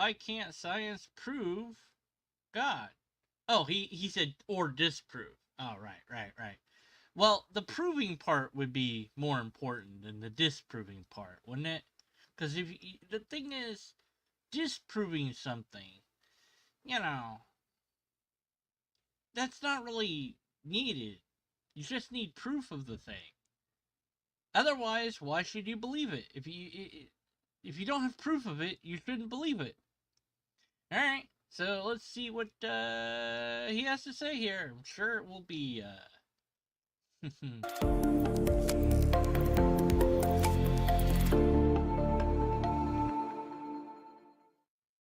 why can't science prove God? Oh, he said or disprove. Oh, right. Well, the proving part would be more important than the disproving part, wouldn't it? Because if the thing is, disproving something, you know, that's not really needed. You just need proof of the thing. Otherwise, why should you believe it? If you don't have proof of it, you shouldn't believe it. All right. So let's see what he has to say here. I'm sure it will be.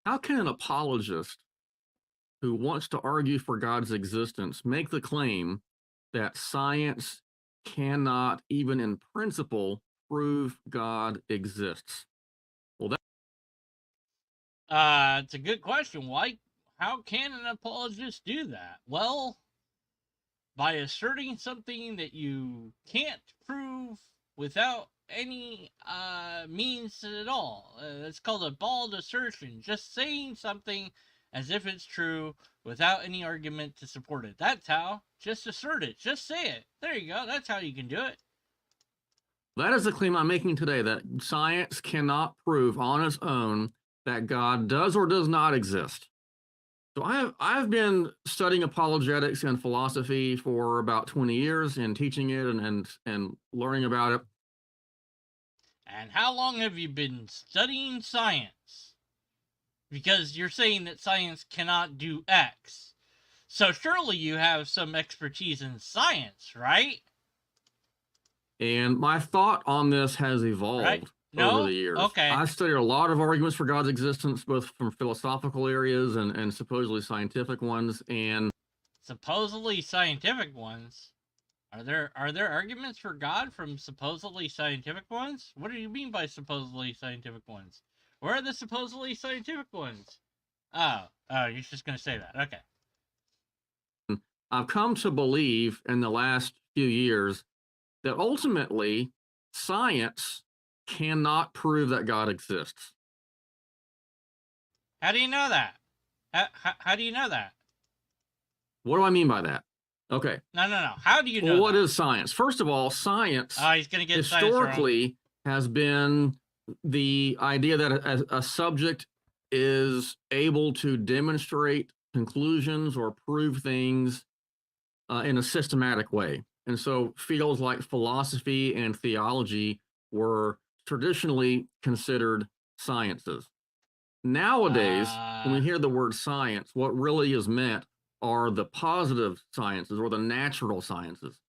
How can an apologist who wants to argue for God's existence make the claim that science cannot, even in principle, prove God exists? Well, It's a good question. Why? How can an apologist do that? Well, by asserting something that you can't prove without any means at all. It's called a bald assertion. Just saying something as if it's true without any argument to support it. That's how. Just assert it. Just say it. There you go. That's how you can do it. that is the claim I'm making today, that science cannot prove on its own that God does or does not exist. So I've been studying apologetics and philosophy for about 20 years and teaching it and learning about it. And how long have you been studying science? Because you're saying that science cannot do X. So surely you have some expertise in science, right? And my thought on this has evolved Right? No? over the years. Okay. I've studied a lot of arguments for God's existence, both from philosophical areas and supposedly scientific ones. And supposedly scientific ones? Are there arguments for God from supposedly scientific ones? What do you mean by supposedly scientific ones? Where are the supposedly scientific ones? Oh, you're just going to say that. Okay. I've come to believe in the last few years that ultimately science cannot prove that God exists. How do you know that? How do you know that? What do I mean by that? Okay. No. How do you know Well, what that? is science? First of all, science He's gonna get historically has been the idea that a subject is able to demonstrate conclusions or prove things in a systematic way. And so fields like philosophy and theology were traditionally considered sciences. Nowadays, when we hear the word science, what really is meant are the positive sciences or the natural sciences,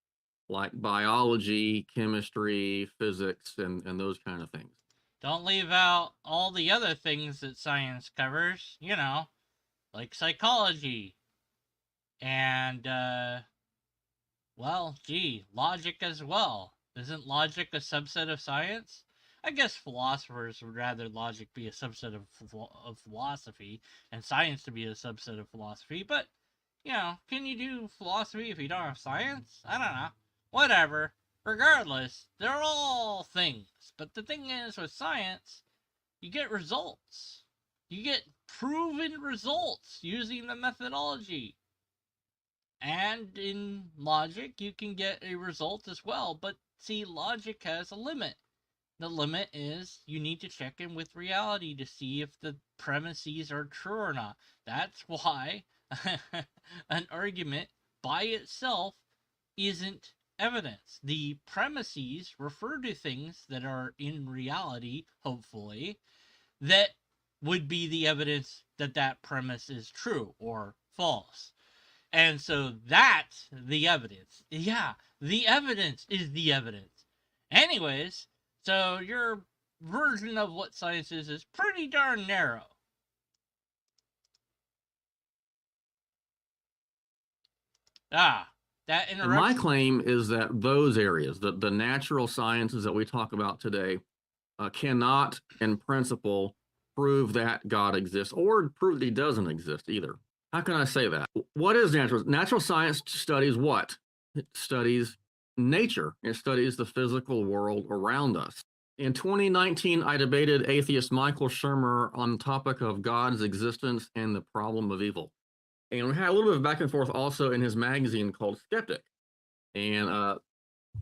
like biology, chemistry, physics, and those kind of things. Don't leave out all the other things that science covers, like psychology and, well, logic as well. Isn't logic a subset of science? I guess philosophers would rather logic be a subset of philosophy and science to be a subset of philosophy, but, can you do philosophy if you don't have science? I don't know. Whatever. Regardless, they're all things. But the thing is, with science, you get results. You get proven results using the methodology. And in logic, you can get a result as well. But see, logic has a limit. The limit is you need to check in with reality to see if the premises are true or not. That's why an argument by itself isn't evidence. The premises refer to things that are in reality, hopefully, that would be the evidence that that premise is true or false. And so that's the evidence. Yeah, the evidence is the evidence. Anyways, so your version of what science is pretty darn narrow. And that interrupts. And my claim is that those areas, the natural sciences that we talk about today, cannot, in principle, prove that God exists or prove that he doesn't exist either. How can I say that? What is natural? Natural science studies what? It studies nature. It studies the physical world around us. In 2019, I debated atheist Michael Shermer on the topic of God's existence and the problem of evil. And we had a little bit of back and forth also in his magazine called Skeptic. And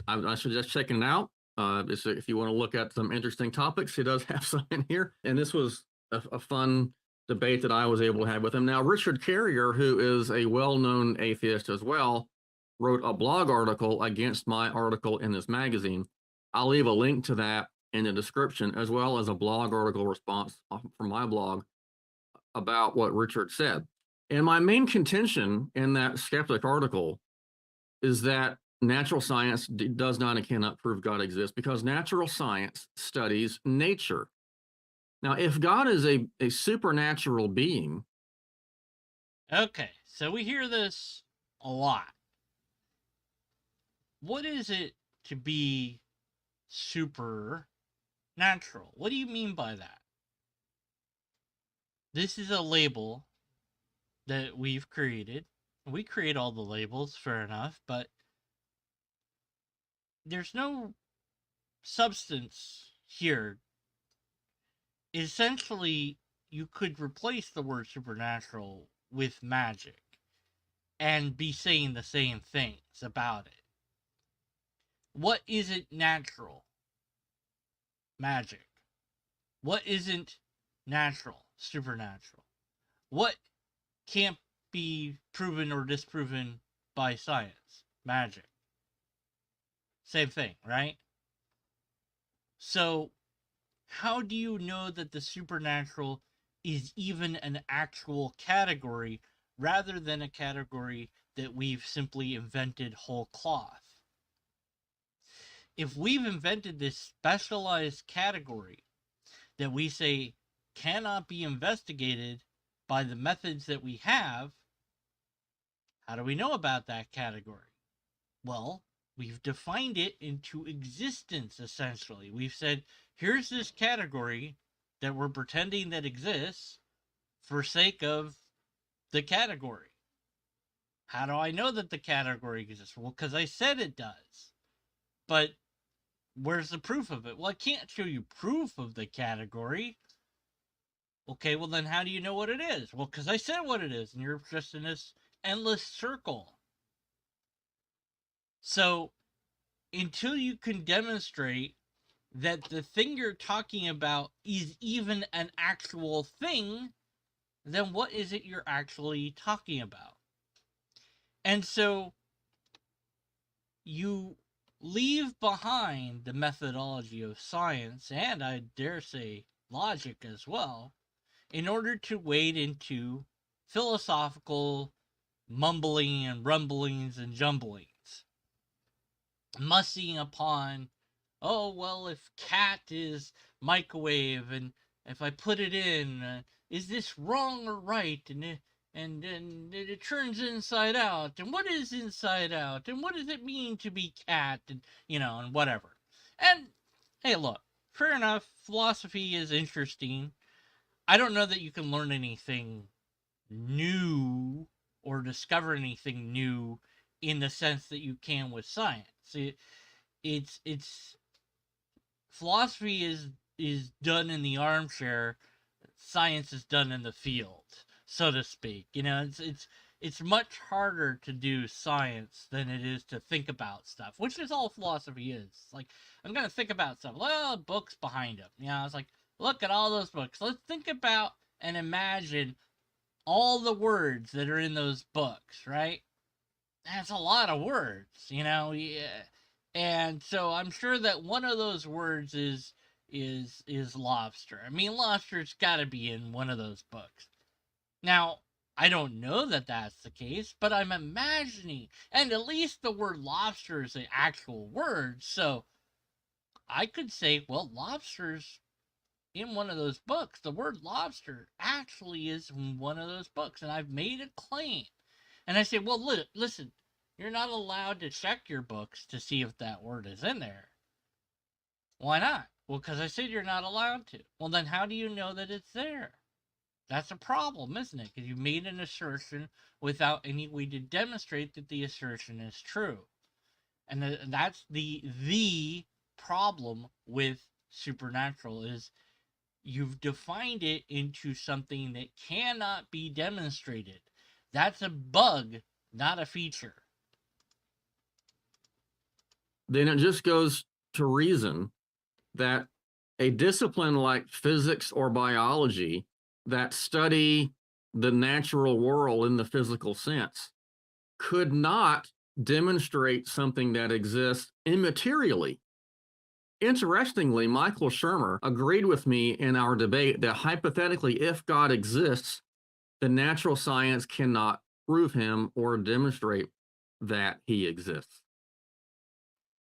I suggest checking it out. If you want to look at some interesting topics, he does have some in here. And this was a fun debate that I was able to have with him. Now, Richard Carrier, who is a well-known atheist as well, wrote a blog article against my article in this magazine. I'll leave a link to that in the description, as well as a blog article response from my blog about what Richard said. And my main contention in that skeptic article is that natural science does not and cannot prove God exists, because natural science studies nature. Now, if God is a supernatural being. Okay, so we hear this a lot. What is it to be supernatural? What do you mean by that? This is a label that we've created. We create all the labels, fair enough, but there's no substance here. Essentially, you could replace the word supernatural with magic and be saying the same things about it. What isn't natural? Magic. What isn't natural? Supernatural. What can't be proven or disproven by science? Magic. Same thing, right? So, how do you know that the supernatural is even an actual category rather than a category that we've simply invented whole cloth? If we've invented this specialized category that we say cannot be investigated by the methods that we have, how do we know about that category? Well, we've defined it into existence, essentially. We've said, here's this category that we're pretending that exists for sake of the category. How do I know that the category exists? Well, because I said it does. But where's the proof of it? Well, I can't show you proof of the category. Okay, well then how do you know what it is? Well, because I said what it is, and you're just in this endless circle. So, until you can demonstrate that the thing you're talking about is even an actual thing, then what is it you're actually talking about? And so, you leave behind the methodology of science, and I dare say logic as well, in order to wade into philosophical mumbling and rumblings and jumblings, mussing upon, oh, well, if cat is microwave and if I put it in, is this wrong or right? And it turns inside out. And what is inside out? And what does it mean to be cat? And, and whatever. And, hey, look, fair enough, philosophy is interesting. I don't know that you can learn anything new or discover anything new in the sense that you can with science. It's philosophy is done in the armchair, science is done in the field, so to speak. It's much harder to do science than it is to think about stuff, which is all philosophy is. Like, I'm gonna think about stuff. Well, books behind them. It's like, look at all those books. Let's think about and imagine all the words that are in those books, right? That's a lot of words, Yeah. And so I'm sure that one of those words is lobster. I mean, lobster's got to be in one of those books. Now, I don't know that that's the case, but I'm imagining, and at least the word lobster is an actual word, so I could say, well, lobster's in one of those books. The word lobster actually is in one of those books, and I've made a claim. And I say, well, listen, you're not allowed to check your books to see if that word is in there. Why not? Well, because I said you're not allowed to. Well, then how do you know that it's there? That's a problem, isn't it? Because you made an assertion without any way to demonstrate that the assertion is true. And that's the problem with supernatural is you've defined it into something that cannot be demonstrated. That's a bug, not a feature. Then it just goes to reason that a discipline like physics or biology that study the natural world in the physical sense could not demonstrate something that exists immaterially. Interestingly, Michael Shermer agreed with me in our debate that hypothetically, if God exists, the natural science cannot prove him or demonstrate that he exists.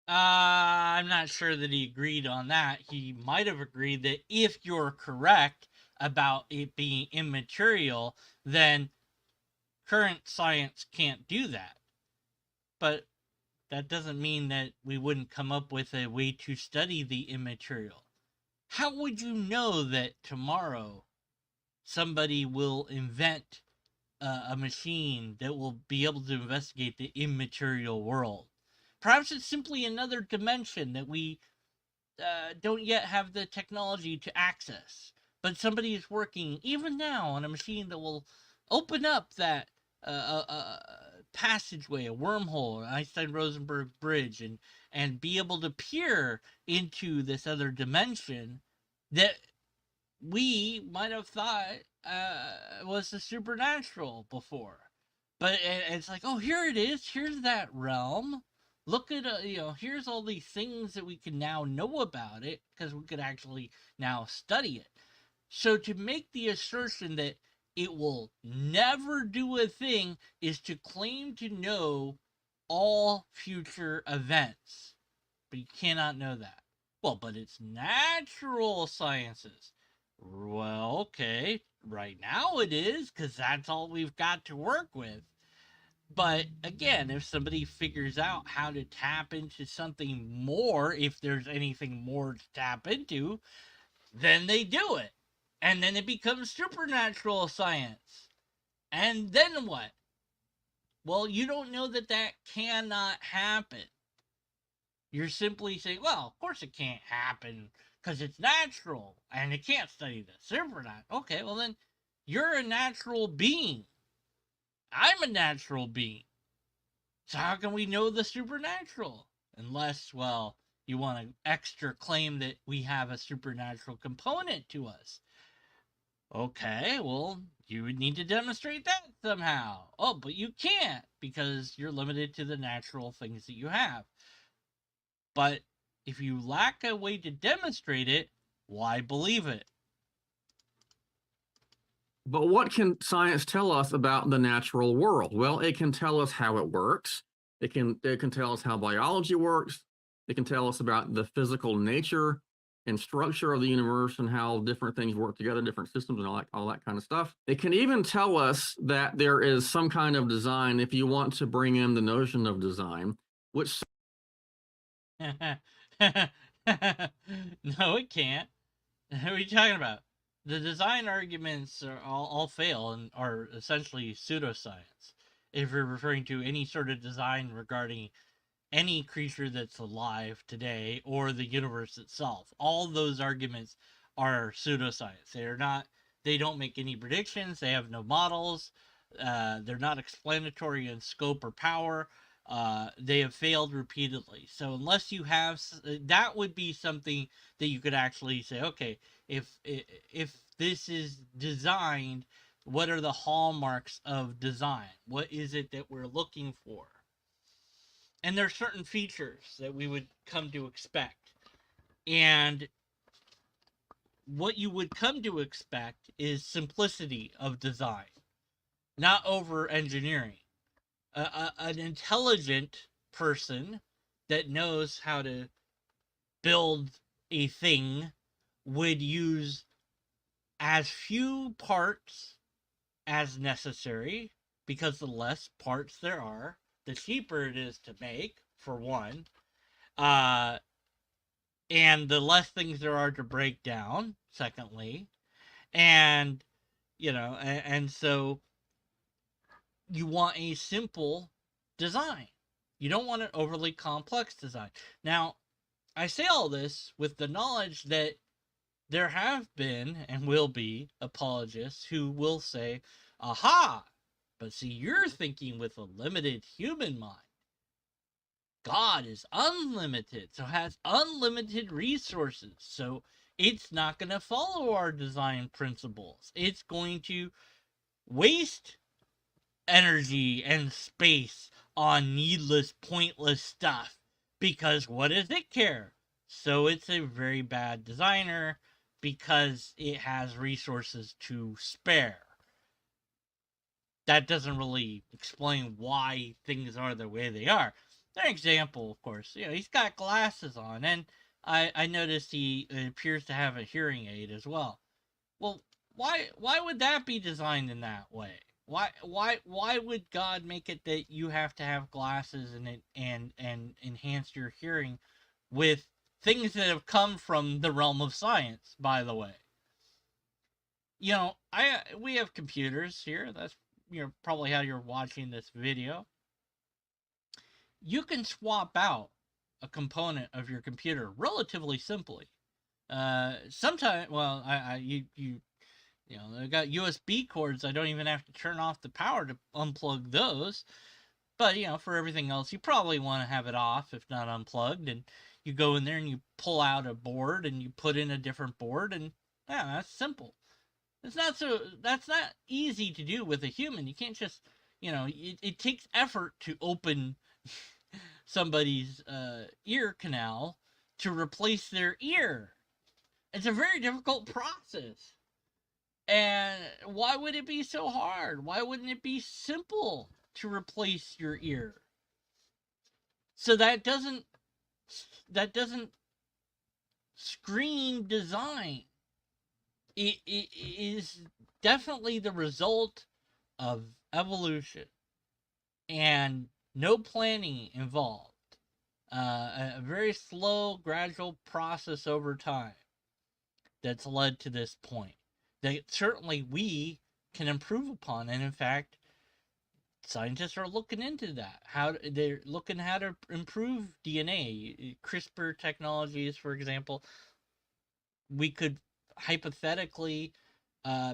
I'm not sure that he agreed on that. He might have agreed that if you're correct about it being immaterial, then current science can't do that. But that doesn't mean that we wouldn't come up with a way to study the immaterial. How would you know that tomorrow somebody will invent a machine that will be able to investigate the immaterial world? Perhaps it's simply another dimension that we don't yet have the technology to access. But somebody is working even now on a machine that will open up that passageway, a wormhole, an Einstein-Rosenberg bridge, and be able to peer into this other dimension that we might have thought was the supernatural before. But it's like, oh, here it is. Here's that realm. Look at here's all these things that we can now know about it because we could actually now study it. So to make the assertion that it will never do a thing is to claim to know all future events, but you cannot know that. Well, but it's natural sciences. Well, okay, right now it is because that's all we've got to work with. But again, if somebody figures out how to tap into something more, if there's anything more to tap into, then they do it. And then it becomes supernatural science. And then what? Well, you don't know that that cannot happen. You're simply saying, well, of course it can't happen because it's natural and it can't study the supernatural. Okay, well, then you're a natural being. I'm a natural being. So how can we know the supernatural? Unless, well, you want to extra claim that we have a supernatural component to us. Okay, well, you would need to demonstrate that somehow. Oh, but you can't because you're limited to the natural things that you have. But if you lack a way to demonstrate it, why believe it? But what can science tell us about the natural world? Well, it can tell us how it works. It can tell us how biology works. It can tell us about the physical nature and structure of the universe and how different things work together, different systems, and all that kind of stuff. It can even tell us that there is some kind of design if you want to bring in the notion of design, which No, it can't. What are you talking about? The design arguments are all fail and are essentially pseudoscience. If you're referring to any sort of design regarding any creature that's alive today or the universe itself, all those arguments are pseudoscience. They are not. They don't make any predictions. They have no models. They're not explanatory in scope or power. They have failed repeatedly. So unless you have that, would be something that you could actually say, okay, if this is designed, what are the hallmarks of design? What is it that we're looking for? And there are certain features that we would come to expect. And what you would come to expect is simplicity of design, not over engineering. An intelligent person that knows how to build a thing would use as few parts as necessary, because the less parts there are, the cheaper it is to make, for one. Uh, and the less things there are to break down, secondly. And, and so you want a simple design. You don't want an overly complex design. Now, I say all this with the knowledge that there have been and will be apologists who will say, aha, but see, you're thinking with a limited human mind. God is unlimited, so has unlimited resources. So it's not going to follow our design principles. It's going to waste energy and space on needless, pointless stuff. Because what does it care? So it's a very bad designer because it has resources to spare. That doesn't really explain why things are the way they are. An example, of course, he's got glasses on, and I noticed he appears to have a hearing aid as well. Well, why would that be designed in that way? Why would God make it that you have to have glasses and enhance your hearing with things that have come from the realm of science, by the way? We have computers here. That's probably how you're watching this video. You can swap out a component of your computer relatively simply. Sometimes, well, they got USB cords. I don't even have to turn off the power to unplug those. But for everything else, you probably want to have it off, if not unplugged. And you go in there and you pull out a board and you put in a different board, and yeah, that's simple. That's not easy to do with a human. You can't just, it takes effort to open somebody's ear canal to replace their ear. It's a very difficult process. And why would it be so hard? Why wouldn't it be simple to replace your ear? So that doesn't scream design. It is definitely the result of evolution and no planning involved. A very slow, gradual process over time that's led to this point that certainly we can improve upon. And in fact, scientists are looking into that. They're looking how to improve DNA. CRISPR technologies, for example, we could hypothetically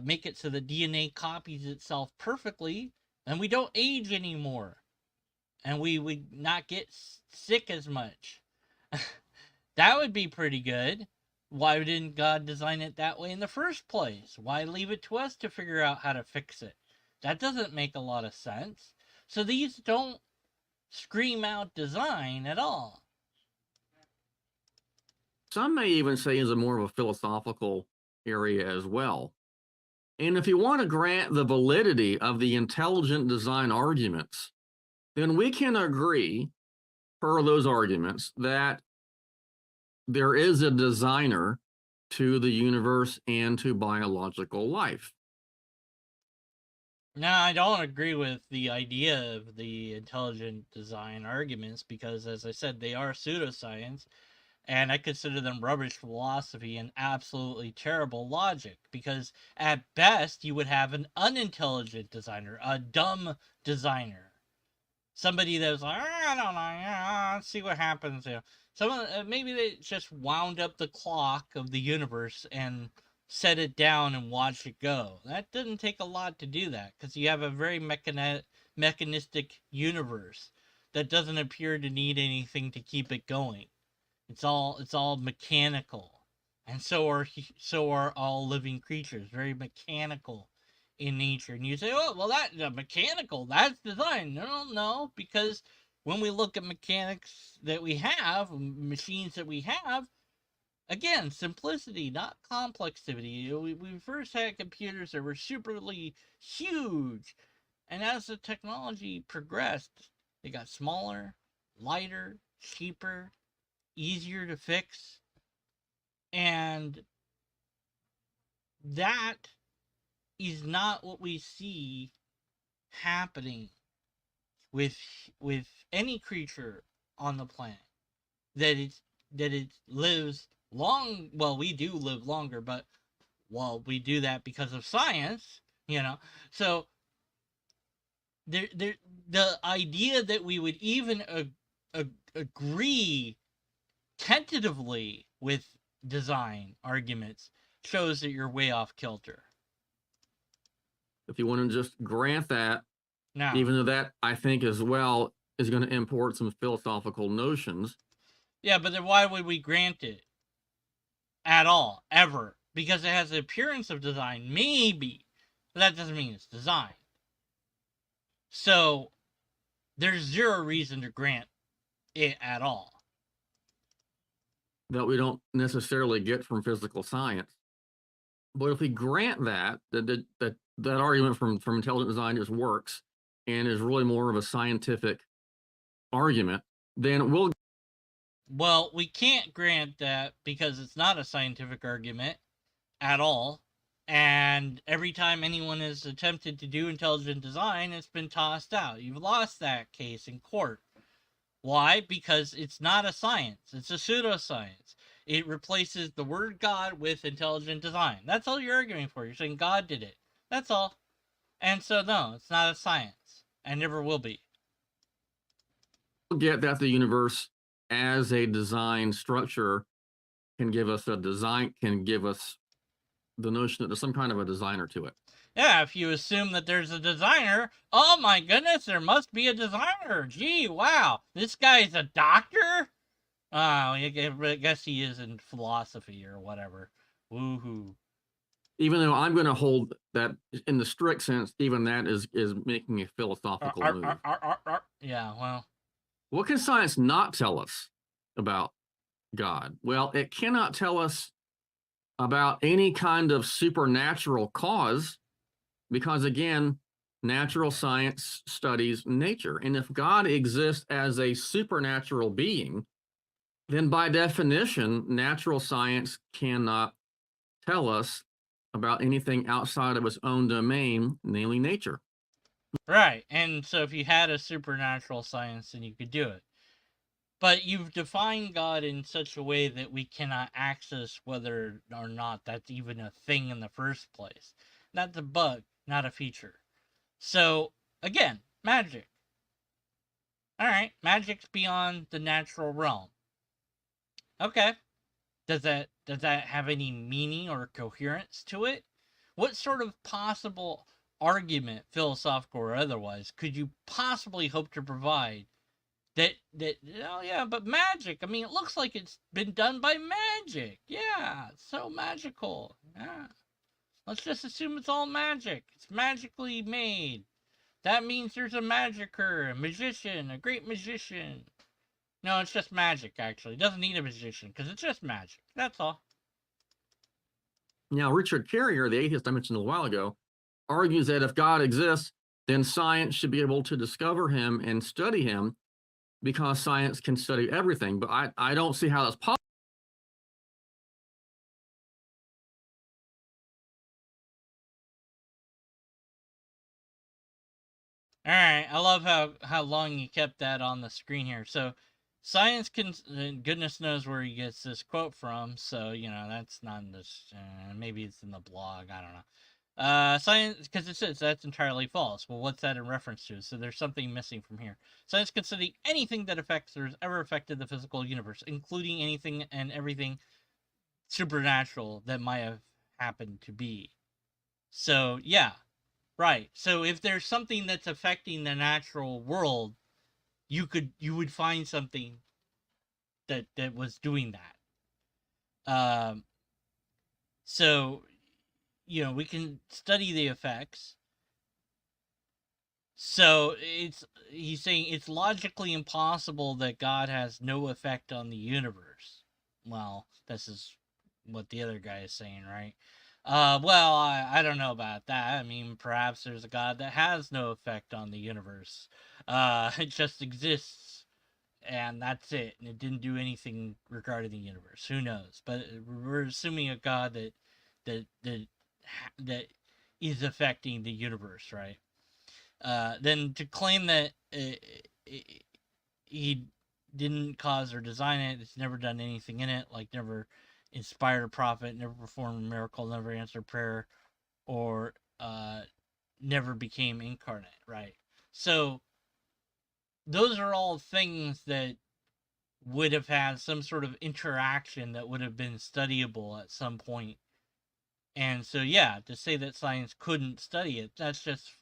make it so the DNA copies itself perfectly, and we don't age anymore, and we would not get sick as much. That would be pretty good. Why didn't God design it that way in the first place? Why leave it to us to figure out how to fix it? That doesn't make a lot of sense. So these don't scream out design at all. Some may even say is a more of a philosophical area as well. And if you want to grant the validity of the intelligent design arguments, then we can agree, per those arguments, that there is a designer to the universe and to biological life. No, I don't agree with the idea of the intelligent design arguments because, as I said, they are pseudoscience, and I consider them rubbish philosophy and absolutely terrible logic because, at best, you would have an unintelligent designer, a dumb designer. Somebody that's like, I don't know, let's see what happens. Maybe they just wound up the clock of the universe and set it down and watch it go. That doesn't take a lot to do that because you have a very mechanistic universe that doesn't appear to need anything to keep it going. It's all mechanical, and so are all living creatures. Very mechanical in nature. And you say, oh, well, that's mechanical. That's design. No, because when we look at mechanics that we have, machines that we have, again, simplicity, not complexity. We first had computers that were superly huge, and as the technology progressed, they got smaller, lighter, cheaper, easier to fix, and that is not what we see happening with any creature on the planet. That it lives long. Well, we do live longer, but we do that because of science. So the idea that we would even agree tentatively with design arguments shows that you're way off kilter. If you want to just grant that, Now, even though that I think as well is going to import some philosophical notions. yeah, but then why would we grant it at all, ever? Because it has the appearance of design, maybe, but that doesn't mean it's design. So there's zero reason to grant it at all. That we don't necessarily get from physical science. But if we grant that argument from intelligent design just works and is really more of a scientific argument, then we'll. Well, we can't grant that because it's not a scientific argument at all. And every time anyone has attempted to do intelligent design, it's been tossed out. You've lost that case in court. Why? Because it's not a science, it's a pseudoscience. It replaces the word God with intelligent design. That's all you're arguing for. You're saying God did it. That's all. And so, no, it's not a science and never will be. Get that the universe as a design structure can give us the notion that there's some kind of a designer to it. Yeah, if you assume that there's a designer, oh my goodness, there must be a designer. Gee, wow, this guy's a doctor? Oh, I guess he is in philosophy or whatever. Woohoo. Even though I'm going to hold that in the strict sense, even that is making a philosophical move. Yeah, well. What can science not tell us about God? Well, it cannot tell us about any kind of supernatural cause because, again, natural science studies nature. And if God exists as a supernatural being, then by definition, natural science cannot tell us about anything outside of its own domain, namely nature. Right, and so if you had a supernatural science, then you could do it. But you've defined God in such a way that we cannot access whether or not that's even a thing in the first place. That's a bug, not a feature. So, again, magic. Alright, magic's beyond the natural realm. Okay. Does that have any meaning or coherence to it? What sort of possible argument, philosophical or otherwise, could you possibly hope to provide that oh yeah, but magic, I mean, it looks like it's been done by magic. Yeah, it's so magical. Yeah. Let's just assume it's all magic. It's magically made. That means there's a magicer, a magician, a great magician. No, it's just magic, actually. It doesn't need a magician, because it's just magic. That's all. Now, Richard Carrier, the atheist I mentioned a while ago, argues that if God exists, then science should be able to discover him and study him because science can study everything. But I don't see how that's possible. Alright, I love how long you kept that on the screen here. So, science can, goodness knows where he gets this quote from, so, that's not in this, maybe it's in the blog, I don't know. Science, because it says that's entirely false. Well, what's that in reference to? So there's something missing from here. Science can study anything that affects or has ever affected the physical universe, including anything and everything supernatural that might have happened to be. So, yeah. Right. So if there's something that's affecting the natural world, you would find something that was doing that. So we can study the effects. So he's saying it's logically impossible that God has no effect on the universe. Well, this is what the other guy is saying, right? Well, I don't know about that. I mean, perhaps there's a God that has no effect on the universe. It just exists, and that's it. And it didn't do anything regarding the universe. Who knows? But we're assuming a God that is affecting the universe, right? Then to claim that he didn't cause or design it, it's never done anything in it, like never inspired a prophet, never performed a miracle, never answered prayer, or never became incarnate, right? So those are all things that would have had some sort of interaction that would have been studyable at some point. And so, yeah, to say that science couldn't study it, that's just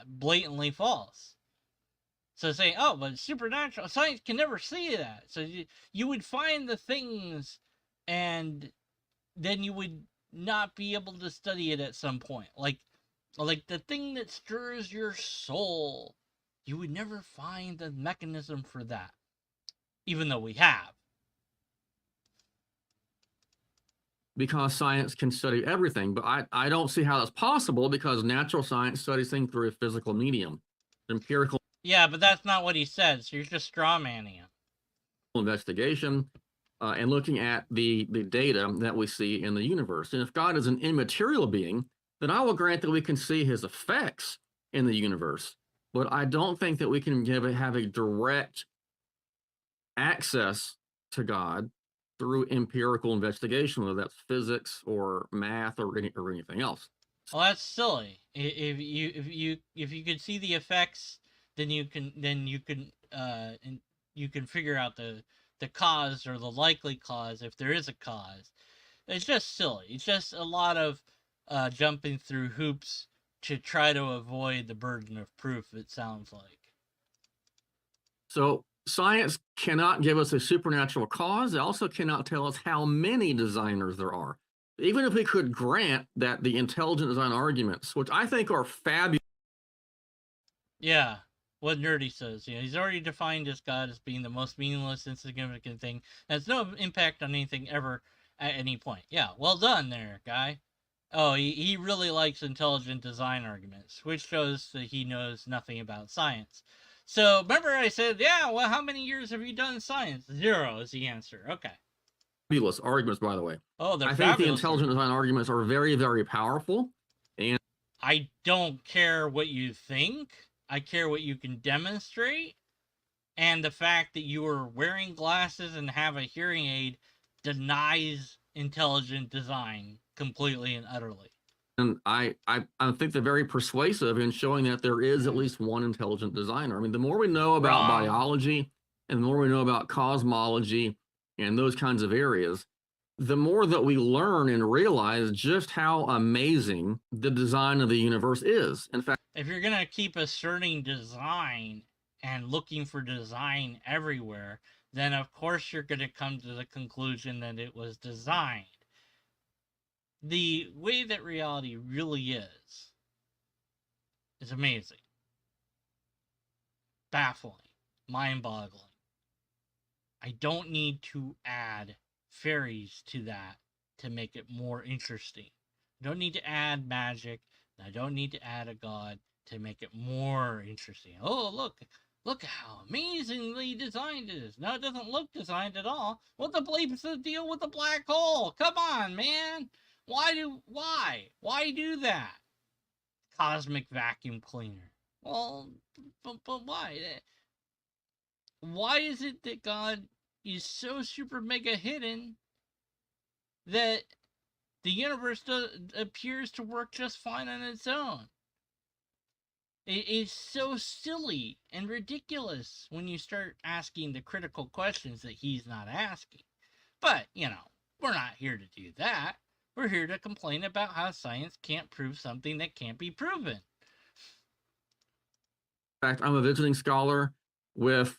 blatantly false. So saying, oh, but supernatural, science can never see that. So you would find the things, and then you would not be able to study it at some point. Like the thing that stirs your soul, you would never find the mechanism for that, even though we have. Because science can study everything, but I don't see how that's possible because natural science studies things through a physical medium, empirical Yeah, but that's not what he said, so you're just straw manning him. investigation, and looking at the data that we see in the universe. And if God is an immaterial being, then I will grant that we can see his effects in the universe. But I don't think that we can have a direct access to God through empirical investigation, whether that's physics or math or anything else. Well, that's silly. If you could see the effects, then you can and you can figure out the cause or the likely cause if there is a cause. It's just silly. It's just a lot of jumping through hoops to try to avoid the burden of proof. It sounds like. So science cannot give us a supernatural cause. It also cannot tell us how many designers there are. Even if we could grant that the intelligent design arguments, which I think are fabulous. Yeah, what Nerdy says. Yeah, he's already defined his God as being the most meaningless, insignificant thing. Has no impact on anything ever at any point. Yeah, well done there, guy. Oh, he really likes intelligent design arguments, which shows that he knows nothing about science. So, remember I said, yeah, well, how many years have you done science? 0 is the answer. Okay. Fabulous arguments, by the way. Oh, they're I think the fabulous. intelligent design arguments are very, very powerful. And I don't care what you think. I care what you can demonstrate. And the fact that you are wearing glasses and have a hearing aid denies intelligent design completely and utterly. and I think they're very persuasive in showing that there is at least one intelligent designer. I mean, the more we know about Wrong. biology and the more we know about cosmology and those kinds of areas, the more that we learn and realize just how amazing the design of the universe is. In fact, If you're going to keep asserting design and looking for design everywhere, then of course you're going to come to the conclusion that it was designed. The way that reality really is amazing, baffling, mind-boggling. I don't need to add fairies to that to make it more interesting. I don't need to add magic. I don't need to add a god to make it more interesting. Oh, look how amazingly designed it is. No, it doesn't look designed at all. What the bleep's the deal with the black hole? Come on, man. Why do that? Cosmic vacuum cleaner. Well, but why? Why is it that God is so super mega hidden that the universe appears to work just fine on its own? It is so silly and ridiculous when you start asking the critical questions that he's not asking. But, we're not here to do that. We're here to complain about how science can't prove something that can't be proven. in fact, I'm a visiting scholar with.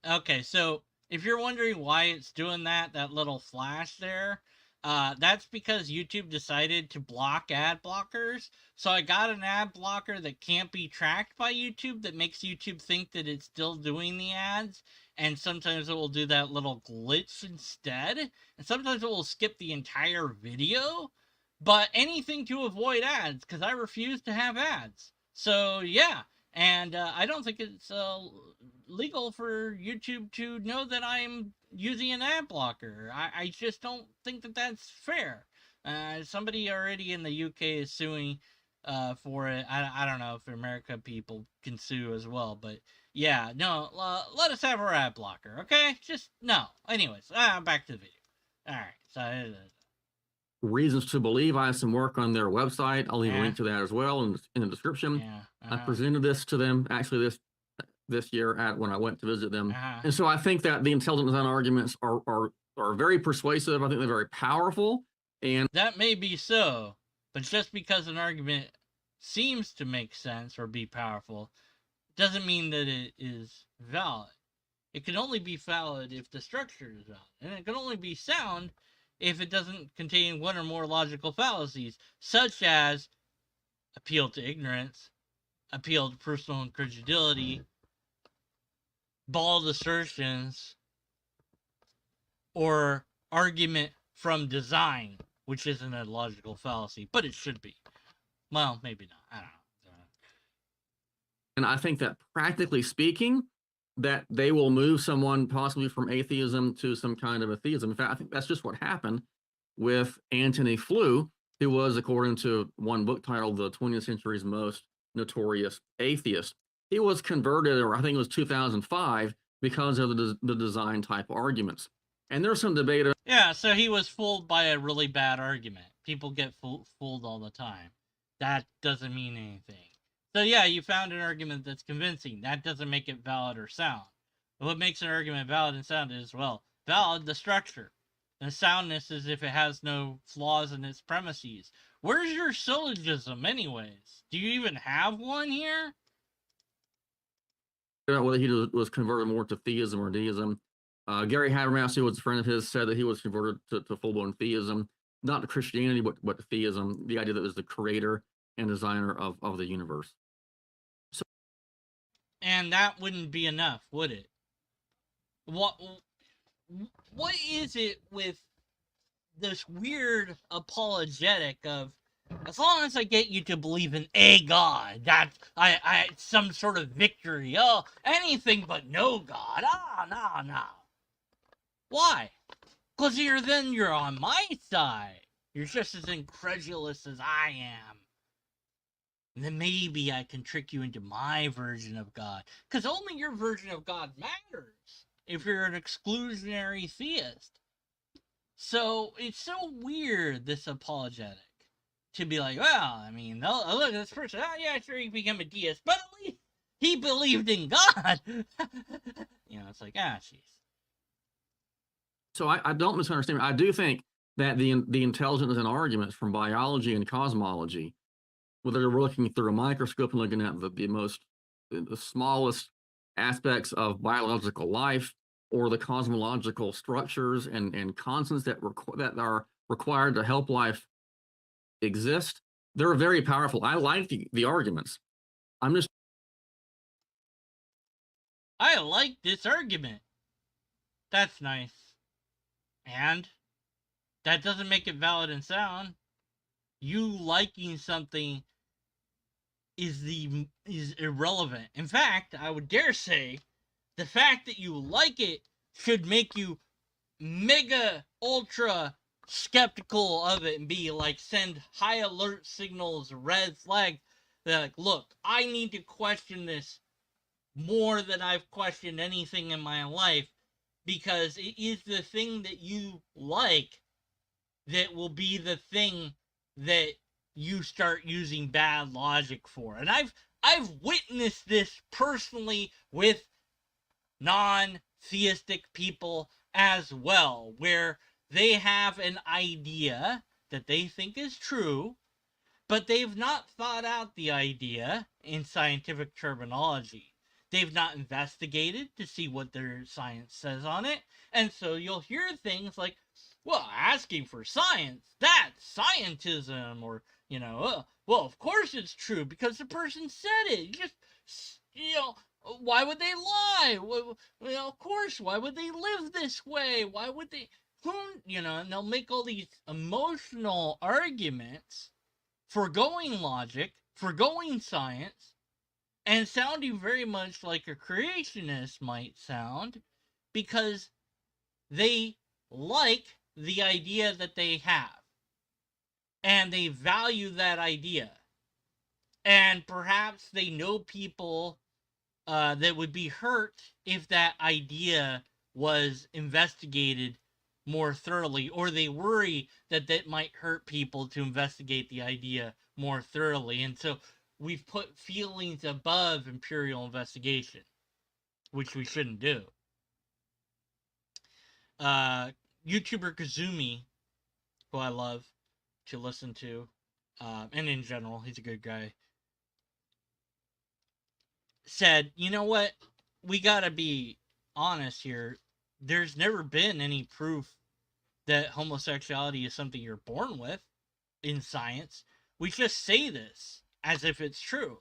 Okay, so if you're wondering why it's doing that little flash there, that's because YouTube decided to block ad blockers. So I got an ad blocker that can't be tracked by YouTube that makes YouTube think that it's still doing the ads. And sometimes it will do that little glitch instead. And sometimes it will skip the entire video. But anything to avoid ads, because I refuse to have ads. So yeah, and I don't think it's legal for YouTube to know that I'm using an ad blocker. I just don't think that that's fair. Somebody already in the UK is suing for it. I don't know if America people can sue as well, but yeah, no, let us have our ad blocker, okay? Just no. Anyways, back to the video. All right, so. Reasons to believe. I have some work on their website. I'll leave a link to that as well in the description. Yeah. I presented this to them. Actually, this this year when I went to visit them. Uh-huh. And so I think that the intelligent design arguments are very persuasive. I think they're very powerful. And That may be so, but just because an argument seems to make sense or be powerful doesn't mean that it is valid. It can only be valid if the structure is valid, and it can only be sound if it doesn't contain one or more logical fallacies, such as appeal to ignorance, appeal to personal incredulity, bald assertions, or argument from design, which isn't a logical fallacy, but it should be. Well, maybe not. I don't know. And I think that practically speaking, that they will move someone possibly from atheism to some kind of atheism. In fact, I think that's just what happened with Antony Flew, who was, according to one book titled The 20th Century's Most Notorious Atheist. He was converted, or I think it was 2005, because of the design type arguments. And there's some debate. Yeah, so he was fooled by a really bad argument. People get fooled all the time. That doesn't mean anything. So yeah, you found an argument that's convincing. That doesn't make it valid or sound. But what makes an argument valid and sound is, well, valid, the structure. And soundness is if it has no flaws in its premises. Where's your syllogism anyways? Do you even have one here? Whether he was converted more to theism or deism. Gary Habermas, who was a friend of his, said that he was converted to full-blown theism, not to Christianity, but to theism, the idea that it was the creator and designer of the universe. So, and that wouldn't be enough, would it? What is it with this weird apologetic of, as long as I get you to believe in a God, that I some sort of victory. Oh, anything but no God. No. Why? Because you're on my side. You're just as incredulous as I am. And then maybe I can trick you into my version of God. Because only your version of God matters if you're an exclusionary theist. So it's so weird, this apologetic. To be like, well, I mean, oh, look at this person. Oh, yeah, sure, he became a deist. But at least he believed in God. It's like, jeez. So I don't misunderstand. I do think that the intelligence and arguments from biology and cosmology, whether we're looking through a microscope and looking at the smallest aspects of biological life, or the cosmological structures and constants that are required to help life exist, they're very powerful. I like the arguments. I like this argument. That's nice. And that doesn't make it valid and sound. You liking something is irrelevant. In fact, I would dare say the fact that you like it should make you mega ultra skeptical of it and be like, send high alert signals, red flag. They're like, look, I need to question this more than I've questioned anything in my life, because it is the thing that you like that will be the thing that you start using bad logic for. And I've witnessed this personally with non-theistic people as well, where they have an idea that they think is true, but they've not thought out the idea in scientific terminology. They've not investigated to see what their science says on it. And so you'll hear things like, well, asking for science, that's scientism, or, well, of course it's true because the person said it. Why would they lie? Well, of course, why would they live this way? Why would they, and they'll make all these emotional arguments, foregoing logic, foregoing science, and sounding very much like a creationist might sound, because they like the idea that they have, and they value that idea, and perhaps they know people that would be hurt if that idea was investigated more thoroughly, or they worry that might hurt people to investigate the idea more thoroughly. And so we've put feelings above imperial investigation. which we shouldn't do. Uh, YouTuber Kazumi, who I love to listen to, and in general, he's a good guy, said, you know what? We gotta be honest here. There's never been any proof that homosexuality is something you're born with in science. We just say this as if it's true.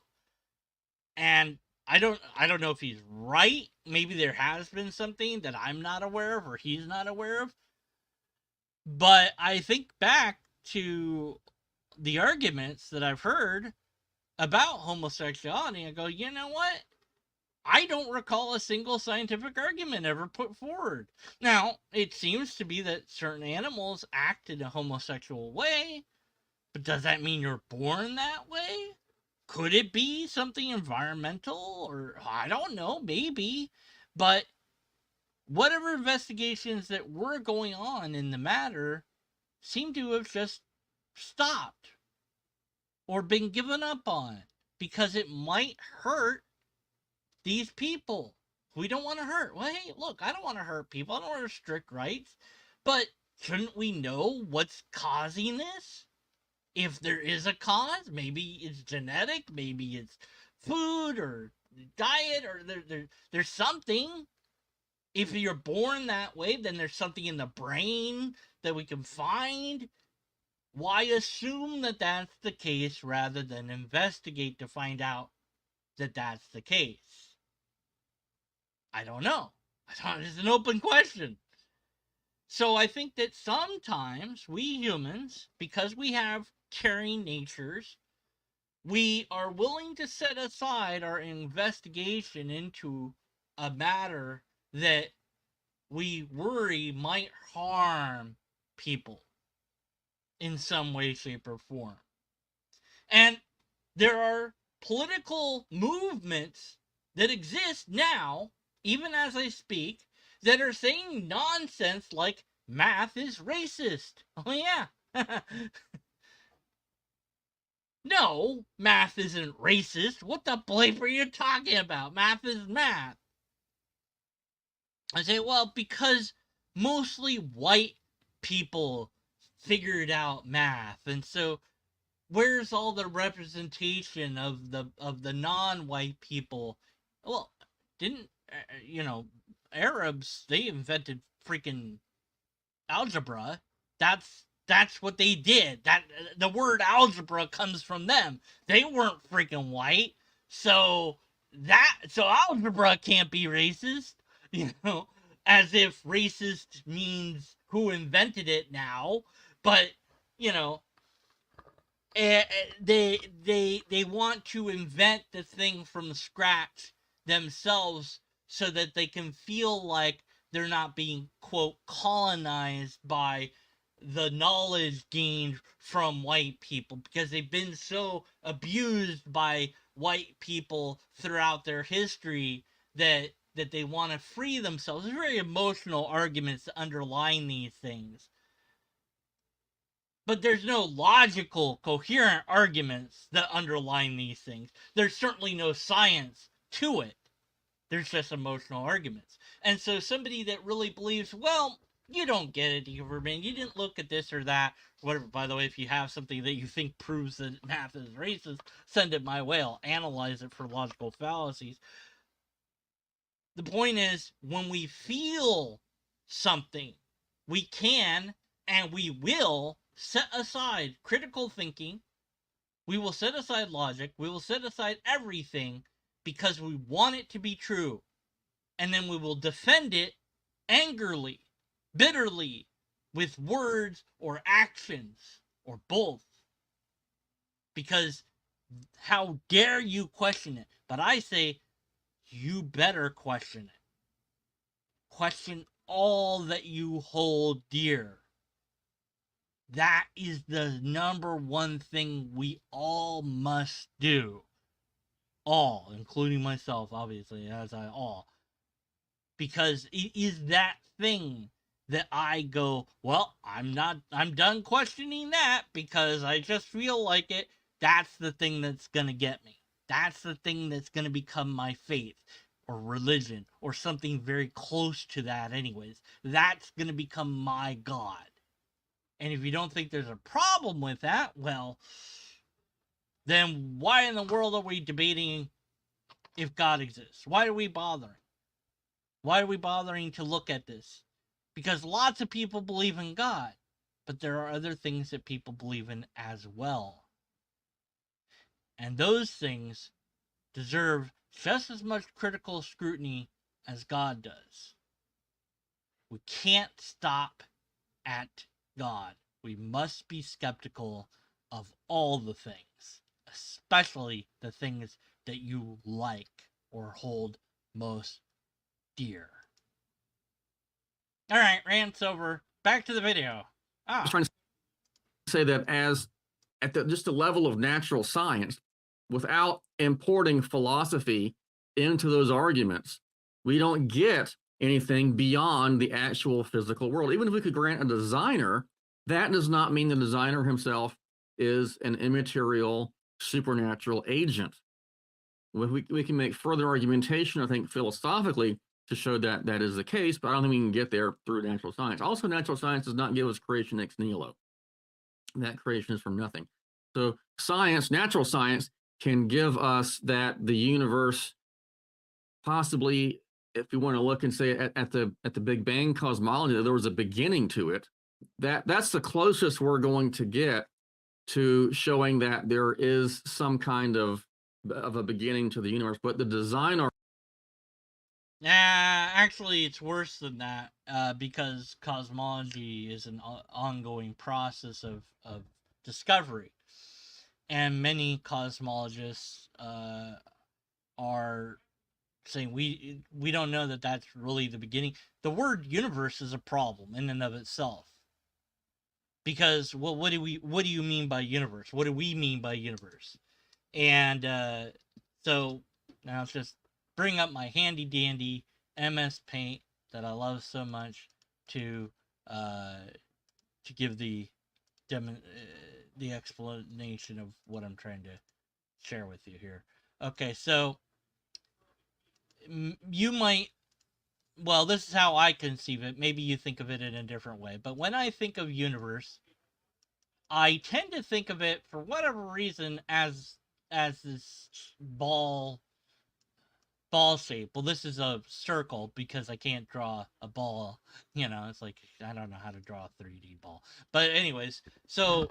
And I don't know if he's right. Maybe there has been something that I'm not aware of or he's not aware of. But I think back to the arguments that I've heard about homosexuality and go, you know what? I don't recall a single scientific argument ever put forward. Now, it seems to be that certain animals act in a homosexual way, but does that mean you're born that way? Could it be something environmental or I don't know, maybe. But whatever investigations that were going on in the matter seem to have just stopped or been given up on because it might hurt these people we don't want to hurt. Well, hey, look, I don't want to hurt people. I don't want to restrict rights. But shouldn't we know what's causing this? If there is a cause, maybe it's genetic, maybe it's food or diet, or there's something. If you're born that way, then there's something in the brain that we can find. Why assume that that's the case rather than investigate to find out that that's the case? I don't know. It's an open question. So I think that sometimes we humans, because we have caring natures, we are willing to set aside our investigation into a matter that we worry might harm people in some way, shape, or form. And there are political movements that exist now, even as I speak, that are saying nonsense like math is racist. Oh, yeah. No, math isn't racist. What the bleep are you talking about? Math is math. I say, well, because mostly white people figured out math, and so where's all the representation of the non-white people? Well, didn't Arabs, they invented freaking algebra. That's what they did. That the word algebra comes from them. They weren't freaking white. So algebra can't be racist, you know, as if racist means who invented it now. But, you know, they want to invent the thing from scratch themselves so that they can feel like they're not being quote colonized by the knowledge gained from white people because they've been so abused by white people throughout their history that they want to free themselves. There's very emotional arguments underlying these things, but there's no logical, coherent arguments that underline these things. There's certainly no science to it. There's just emotional arguments. And so somebody that really believes, well, you don't get it, Huberman. You didn't look at this or that. Whatever. By the way, if you have something that you think proves that math is racist, send it my way. I'll analyze it for logical fallacies. The point is, when we feel something, we can and we will set aside critical thinking. We will set aside logic. We will set aside everything because we want it to be true. And then we will defend it angrily, bitterly, with words or actions or both. Because how dare you question it? But I say, you better question it. Question all that you hold dear. That is the number one thing we all must do. All, including myself, obviously, as I all. Because it is that thing that I go, well, I'm done questioning that because I just feel like it. That's the thing that's going to get me. That's the thing that's going to become my faith. or religion or something very close to that anyways. That's going to become my God. And if you don't think there's a problem with that, well, then why in the world are we debating if God exists? Why are we bothering? Why are we bothering to look at this? Because lots of people believe in God, but there are other things that people believe in as well. And those things deserve just as much critical scrutiny as God does. We can't stop at God. We must be skeptical of all the things, especially the things that you like or hold most dear. All right, rant's over. Back to the video. I was trying to say that as at just the level of natural science, without importing philosophy into those arguments, we don't get anything beyond the actual physical world. Even if we could grant a designer, that does not mean the designer himself is an immaterial supernatural agent. We can make further argumentation, I think, philosophically to show that that is the case, but I don't think we can get there through natural science. Also, natural science does not give us creation ex nihilo. That creation is from nothing. So science, natural science, can give us that the universe possibly, if you want to look and say at the Big Bang cosmology, that there was a beginning to it. That's the closest we're going to get to showing that there is some kind of a beginning to the universe. But the design Actually, it's worse than that because cosmology is an ongoing process of discovery. And many cosmologists are saying we don't know that that's really the beginning. The word universe is a problem in and of itself. Because, well, what do you mean by universe? What do we mean by universe? And so now let's just bring up my handy dandy MS Paint that I love so much to give the explanation of what I'm trying to share with you here. Okay, so you might, well, this is how I conceive it. Maybe you think of it in a different way. But when I think of universe, I tend to think of it, for whatever reason, as this ball shape. Well, this is a circle because I can't draw a ball. You know, it's like I don't know how to draw a 3D ball. But anyways, so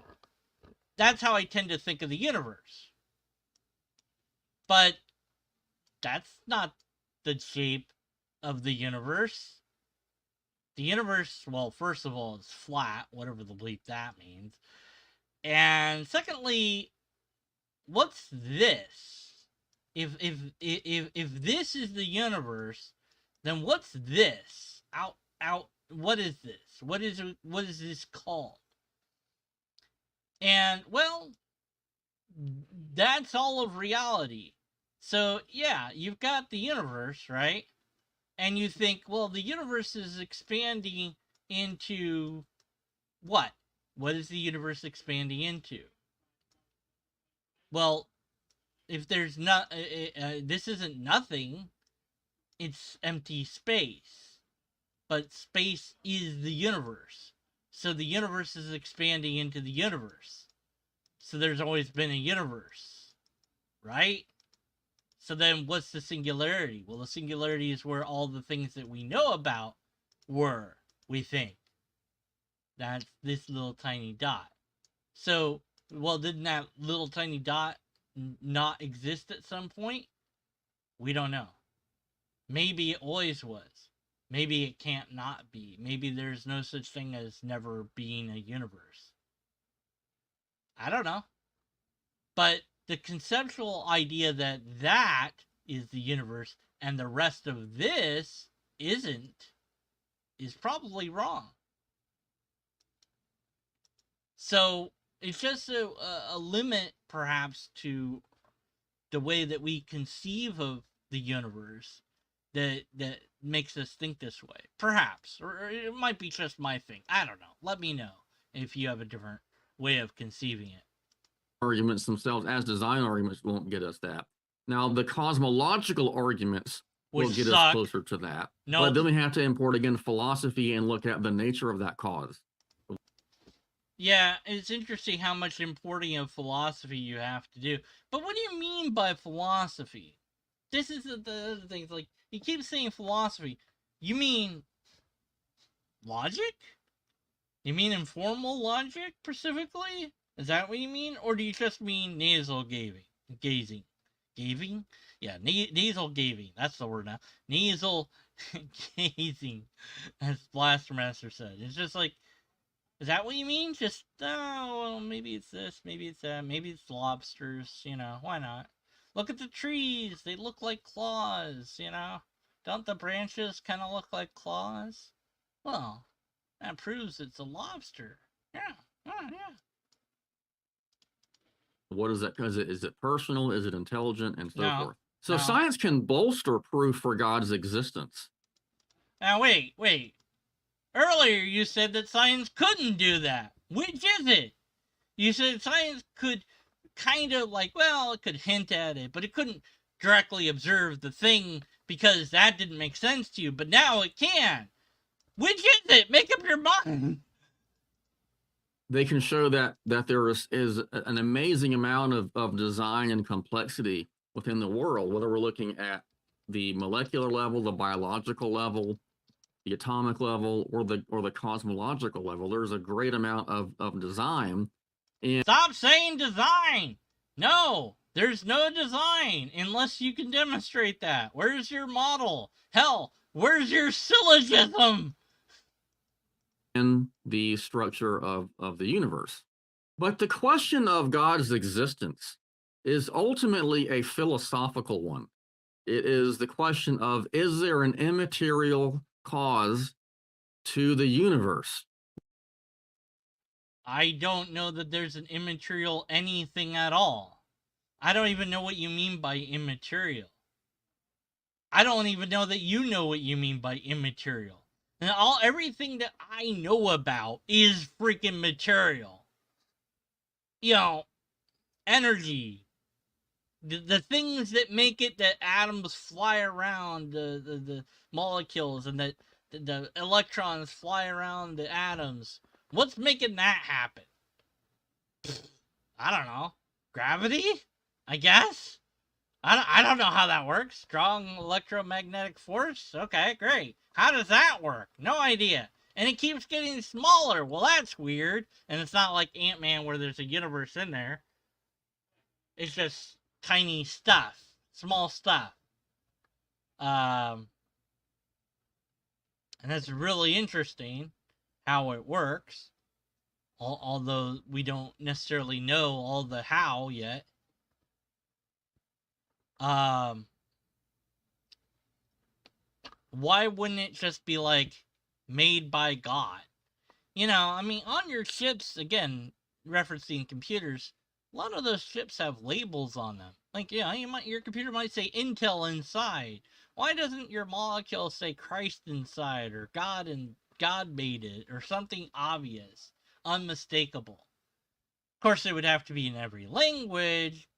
that's how I tend to think of the universe. But that's not the shape of the universe. The universe, well, first of all, is flat, whatever the bleep that means. And secondly, what's this? If this is the universe, then what's this? What is this? What is this called? And well, that's all of reality. So yeah, you've got the universe, right? And you think, well, the universe is expanding into what? What is the universe expanding into? Well, if there's not, this isn't nothing. It's empty space. But space is the universe. So the universe is expanding into the universe. So there's always been a universe, right? So then what's the singularity? Well, the singularity is where all the things that we know about were, we think. That's this little tiny dot. So, well, didn't that little tiny dot not exist at some point? We don't know. Maybe it always was. Maybe it can't not be. Maybe there's no such thing as never being a universe. I don't know. But the conceptual idea that that is the universe and the rest of this isn't is probably wrong. So it's just a limit, perhaps, to the way that we conceive of the universe that makes us think this way. Perhaps, or it might be just my thing. I don't know. Let me know if you have a different way of conceiving it. arguments themselves as design arguments won't get us that. Now, the cosmological arguments which will get us suck. closer to that. No, But then we have to import again philosophy and look at the nature of that cause. yeah, it's interesting how much importing of philosophy you have to do. But what do you mean by philosophy? This is the other thing. It's like, you keep saying philosophy. You mean logic? You mean informal logic specifically? Is that what you mean? Or do you just mean nasal gazing? Gazing? Yeah, nasal gazing. That's the word now. Nasal gazing, as Blastermaster said. It's just like, is that what you mean? Just, oh, well, maybe it's this, maybe it's that, maybe it's lobsters, why not? Look at the trees, they look like claws, Don't the branches kind of look like claws? Well, that proves it's a lobster. Yeah, yeah. What is that? Is it personal? Is it intelligent? And so forth. So no. science can bolster proof for God's existence. Now, wait. Earlier you said that science couldn't do that. Which is it? You said science could kind of it could hint at it, but it couldn't directly observe the thing because that didn't make sense to you, but now it can. Which is it? Make up your mind. They can show that there is an amazing amount of design and complexity within the world, whether we're looking at the molecular level, the biological level, the atomic level, or the cosmological level. There's a great amount of design. Stop saying design. No, there's no design unless you can demonstrate that. Where's your model? Hell, where's your syllogism? In the structure of the universe. But the question of God's existence is ultimately a philosophical one. It is the question of, is there an immaterial cause to the universe? I don't know that there's an immaterial anything at all. I don't even know what you mean by immaterial. I don't even know that you know what you mean by immaterial. And everything that I know about is freaking material. Energy. The things that make it that atoms fly around the molecules and that the electrons fly around the atoms. What's making that happen? I don't know. Gravity? I guess? I don't know how that works. Strong electromagnetic force? Okay, great. How does that work? No idea. And it keeps getting smaller. Well, that's weird. And it's not like Ant-Man where there's a universe in there. It's just tiny stuff. Small stuff. And that's really interesting how it works. Although we don't necessarily know all the how yet. Why wouldn't it just be made by God? On your ships, again, referencing computers, a lot of those ships have labels on them. Your computer might say Intel inside. Why doesn't your molecule say Christ inside, or God and God made it, or something obvious, unmistakable? Of course, it would have to be in every language,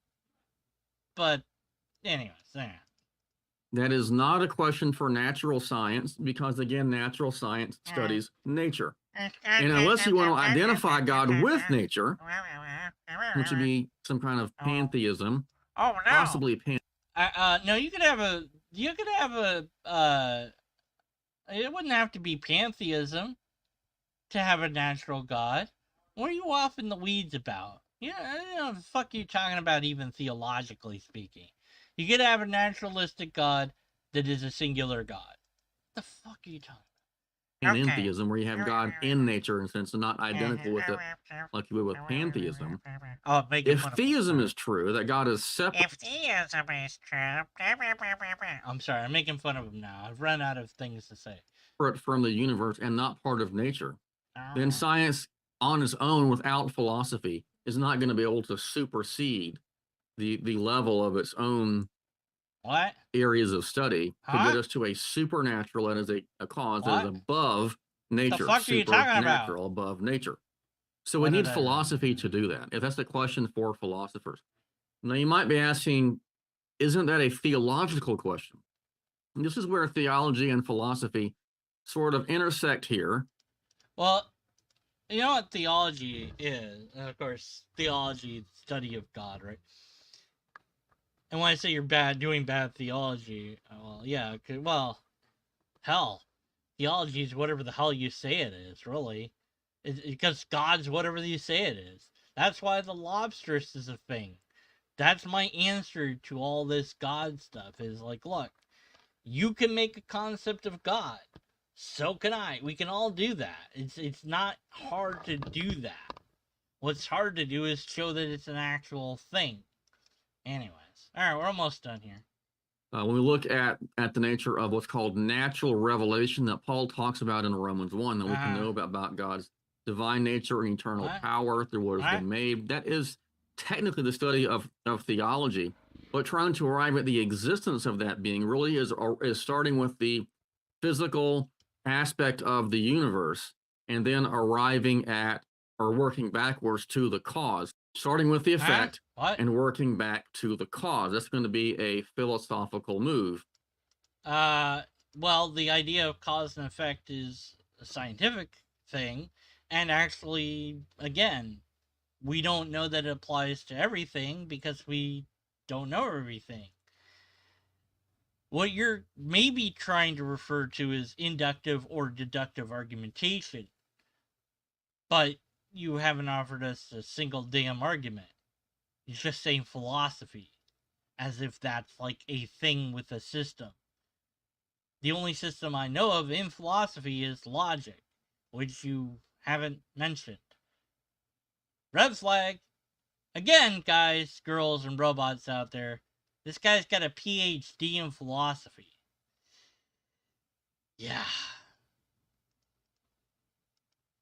but anyways, there. That is not a question for natural science, because again, natural science studies nature. And unless you want to identify God with nature, which would be some kind of pantheism, possibly no, you could have a it wouldn't have to be pantheism to have a natural God. What are you off in the weeds about? The fuck are you talking about, even theologically speaking? You could have a naturalistic God that is a singular God. The fuck are you talking about? Pantheism, where you have God in nature, in a sense, and not identical with it like you would with pantheism. If theism is true, that God is separate. If theism is true, I'm sorry, I'm making fun of him now. I've run out of things to say. From the universe and not part of nature, then science on its own, without philosophy, is not going to be able to supersede the level of its own areas of study to get us to a supernatural, that is a cause that is above nature. The fuck are you talking about? Above nature. So we need philosophy to do that. If that's the question for philosophers. Now you might be asking, isn't that a theological question? And this is where theology and philosophy sort of intersect here. Well, you know what theology is? And of course, theology, study of God, right? And when I say you're doing bad theology, well, yeah, well, hell, theology is whatever the hell you say it is, really. Because God's whatever you say it is. That's why the lobsters is a thing. That's my answer to all this God stuff. Is like, look, you can make a concept of God. So can I. We can all do that. It's not hard to do that. What's hard to do is show that it's an actual thing. Anyways, all right, we're almost done here. When we look at the nature of what's called natural revelation that Paul talks about in Romans 1, that we can know about God's divine nature and eternal power through what has been made, that is technically the study of theology. But trying to arrive at the existence of that being really is starting with the physical aspect of the universe and then arriving at or working backwards to the cause, starting with the effect and working back to the cause. That's going to be a philosophical move. Well, the idea of cause and effect is a scientific thing, and actually, again, we don't know that it applies to everything because we don't know everything. What you're maybe trying to refer to is inductive or deductive argumentation, but you haven't offered us a single damn argument. You're just saying philosophy, as if that's like a thing with a system. The only system I know of in philosophy is logic, which you haven't mentioned. Red flag. Again, guys, girls, and robots out there, this guy's got a PhD in philosophy. Yeah.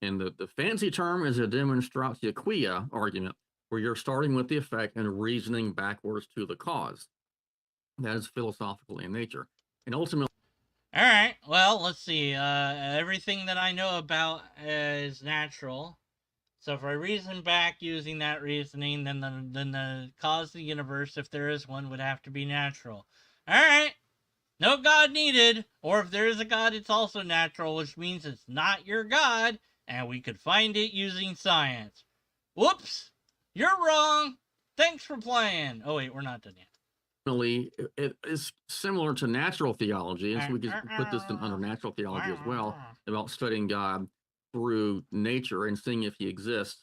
And the fancy term is a demonstratio quia argument, where you're starting with the effect and reasoning backwards to the cause. That is philosophical in nature. And ultimately, all right, well, let's see. Everything that I know about is natural. So if I reason back using that reasoning, then the cause of the universe, if there is one, would have to be natural. All right. No God needed. Or if there is a God, it's also natural, which means it's not your God, and we could find it using science. Whoops! You're wrong! Thanks for playing! Oh wait, we're not done yet. It is similar to natural theology, and so we can put this under natural theology as well, about studying God through nature and seeing if he exists.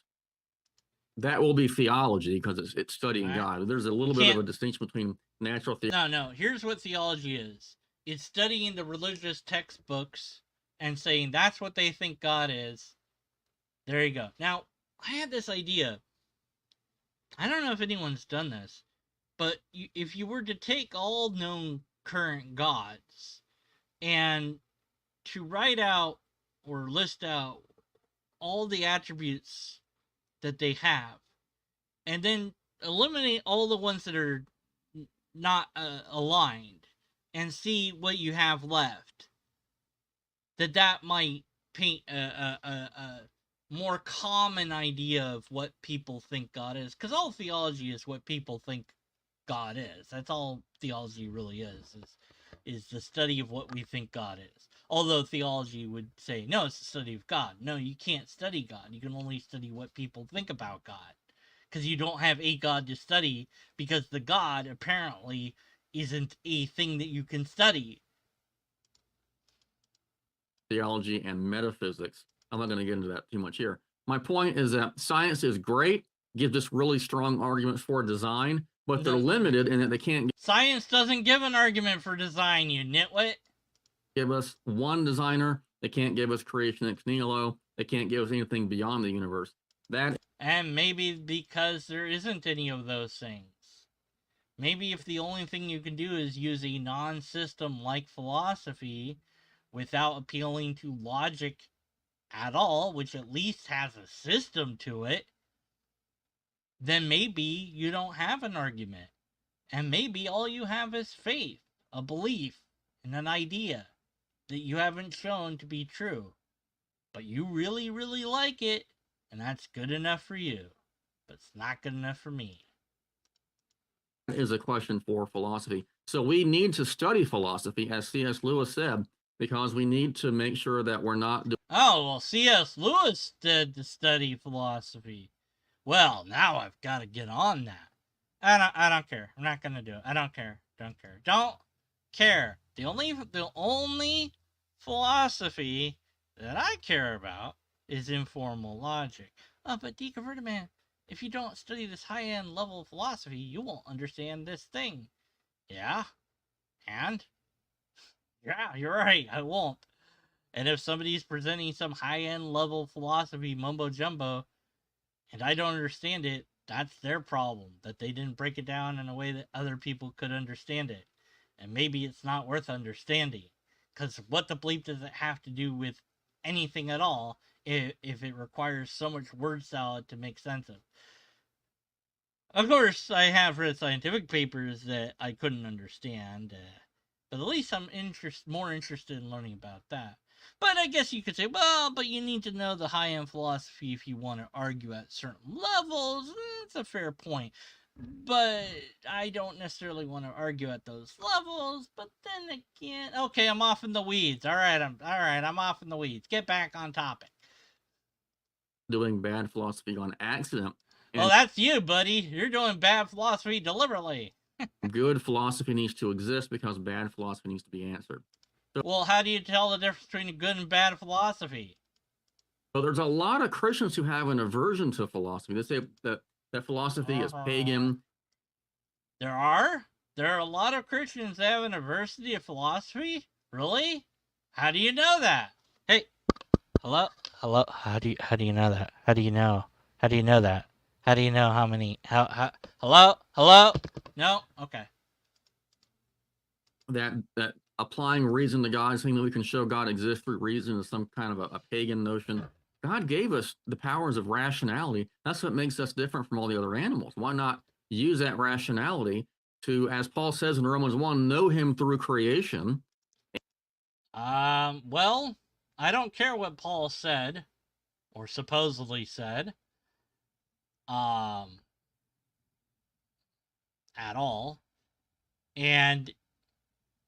That will be theology because it's studying God. There's a little bit of a distinction between natural theology. No. Here's what theology is. It's studying the religious textbooks and saying that's what they think God is. There you go. Now, I had this idea. I don't know if anyone's done this, but if you were to take all known current gods and to write out or list out all the attributes that they have, and then eliminate all the ones that are not aligned, and see what you have left, that might paint a more common idea of what people think God is. Because all theology is what people think God is. That's all theology really is the study of what we think God is. Although theology would say, no, it's the study of God. No, you can't study God. You can only study what people think about God. Because you don't have a God to study, because the God apparently isn't a thing that you can study. Theology and metaphysics. I'm not going to get into that too much here. My point is that science is great, gives us really strong arguments for design, but they're limited in that they can't. Science doesn't give an argument for design, you nitwit. Give us one designer. They can't give us creation ex nihilo. They can't give us anything beyond the universe. And maybe because there isn't any of those things. Maybe if the only thing you can do is use a non-system like philosophy without appealing to logic at all, which at least has a system to it, then maybe you don't have an argument. And maybe all you have is faith, a belief, and an idea that you haven't shown to be true. But you really, really like it, and that's good enough for you. But it's not good enough for me. is a question for philosophy. So we need to study philosophy, as C.S. Lewis said, because we need to make sure that we're not. Oh, well, C.S. Lewis did to study philosophy. Well, now I've got to get on that. I don't care. I'm not gonna do it. I don't care. Don't care. Don't care. The only philosophy that I care about is informal logic. Oh, but deconverted man, if you don't study this high-end level of philosophy, you won't understand this thing. Yeah, and yeah, you're right. I won't. And if somebody's presenting some high-end level philosophy mumbo jumbo, and I don't understand it, that's their problem. That they didn't break it down in a way that other people could understand it. And maybe it's not worth understanding. Because what the bleep does it have to do with anything at all if it requires so much word salad to make sense of? Of course, I have read scientific papers that I couldn't understand, but at least I'm more interested in learning about that. But I guess you could say, well, but you need to know the high-end philosophy if you want to argue at certain levels. It's a fair point. But I don't necessarily want to argue at those levels. But then again, okay, I'm off in the weeds. I'm off in the weeds. Get back on topic. Doing bad philosophy on accident. Well, that's you, buddy. You're doing bad philosophy deliberately. Good philosophy needs to exist because bad philosophy needs to be answered. Well, how do you tell the difference between a good and bad philosophy? So there's a lot of Christians who have an aversion to philosophy. They say that philosophy is pagan. There are a lot of Christians that have an aversion of philosophy. Really? How do you know that? Hey, hello. How do you know that? How do you know? How do you know that? How do you know how many? Hello. No. Okay. That applying reason to God, saying that we can show God exists through reason, is some kind of a pagan notion. God gave us the powers of rationality. That's what makes us different from all the other animals. Why not use that rationality to, as Paul says in Romans 1, know him through creation? Well, I don't care what Paul said, or supposedly said, at all. And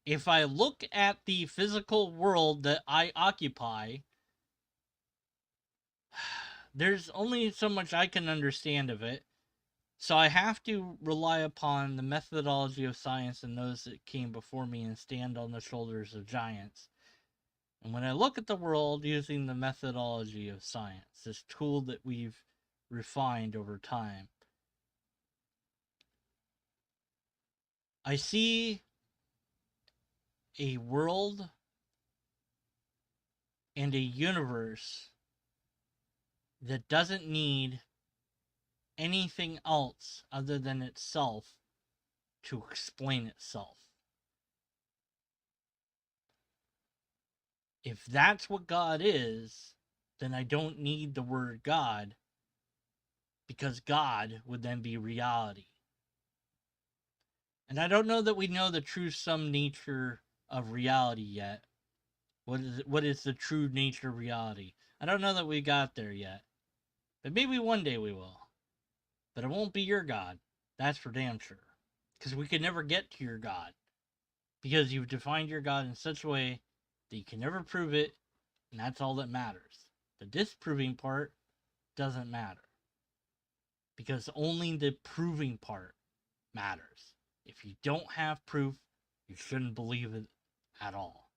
if I look at the physical world that I occupy, there's only so much I can understand of it. So I have to rely upon the methodology of science and those that came before me and stand on the shoulders of giants. And when I look at the world using the methodology of science, this tool that we've refined over time, I see a world and a universe that doesn't need anything else other than itself to explain itself. If that's what God is, then I don't need the word God, because God would then be reality. And I don't know that we know the true sum nature of reality yet. What is the true nature of reality? I don't know that we got there yet. But maybe one day we will. But it won't be your God. That's for damn sure. Because we can never get to your God. Because you've defined your God in such a way that you can never prove it, and that's all that matters. The disproving part doesn't matter. Because only the proving part matters. If you don't have proof, you shouldn't believe it at all.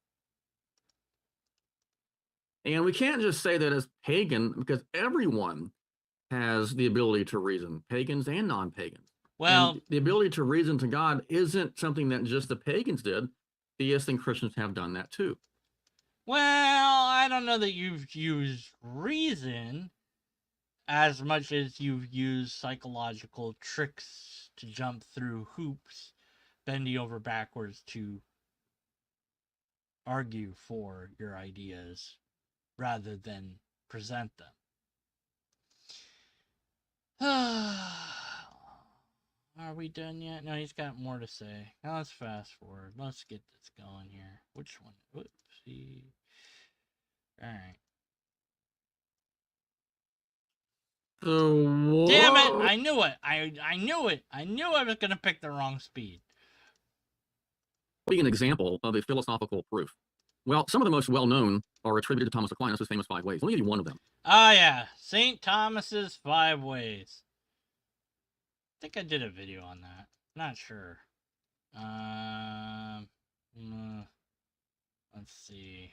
And we can't just say that as pagan, because everyone has the ability to reason, pagans and non-pagans. Well, and the ability to reason to God isn't something that just the pagans did. Theists and Christians have done that too. Well, I don't know that you've used reason as much as you've used psychological tricks to jump through hoops, bending over backwards to argue for your ideas rather than present them. Are we done yet? No, he's got more to say. Now let's fast forward. Let's get this going here. Which one? Oopsie. Alright. So Damn it! whoa. I knew it. I knew it. I knew I was gonna pick the wrong speed. Be an example of a philosophical proof. Well, some of the most well-known are attributed to Thomas Aquinas' famous 5 ways. Let me give you one of them. Oh yeah, St. Thomas's 5 ways. I think I did a video on that. Not sure. Um, let's see.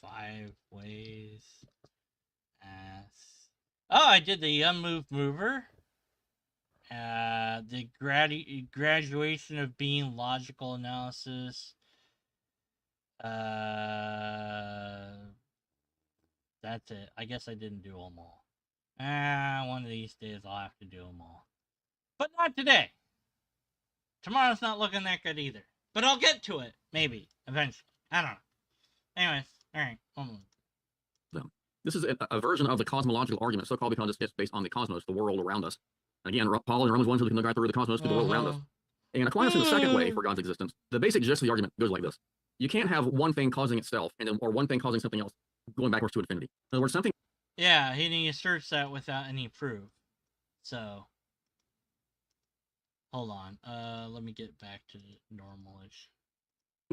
5 ways. Oh, I did the unmoved mover. The graduation of being, logical analysis. That's it. I guess I didn't do them all. One of these days I'll have to do them all. But not today. Tomorrow's not looking that good either. But I'll get to it, maybe, eventually. I don't know. Anyways, alright. This is a version of the cosmological argument, so-called because it's based on the cosmos, the world around us. Again, Paul in Romans 1 says we can look right through the cosmos to the world around us. And Aquinas in the second way for God's existence, the basic gist of the argument goes like this. You can't have one thing causing itself, or one thing causing something else going backwards to infinity. In other words, something... Yeah, he asserts that without any proof. So, hold on. Let me get back to normal-ish.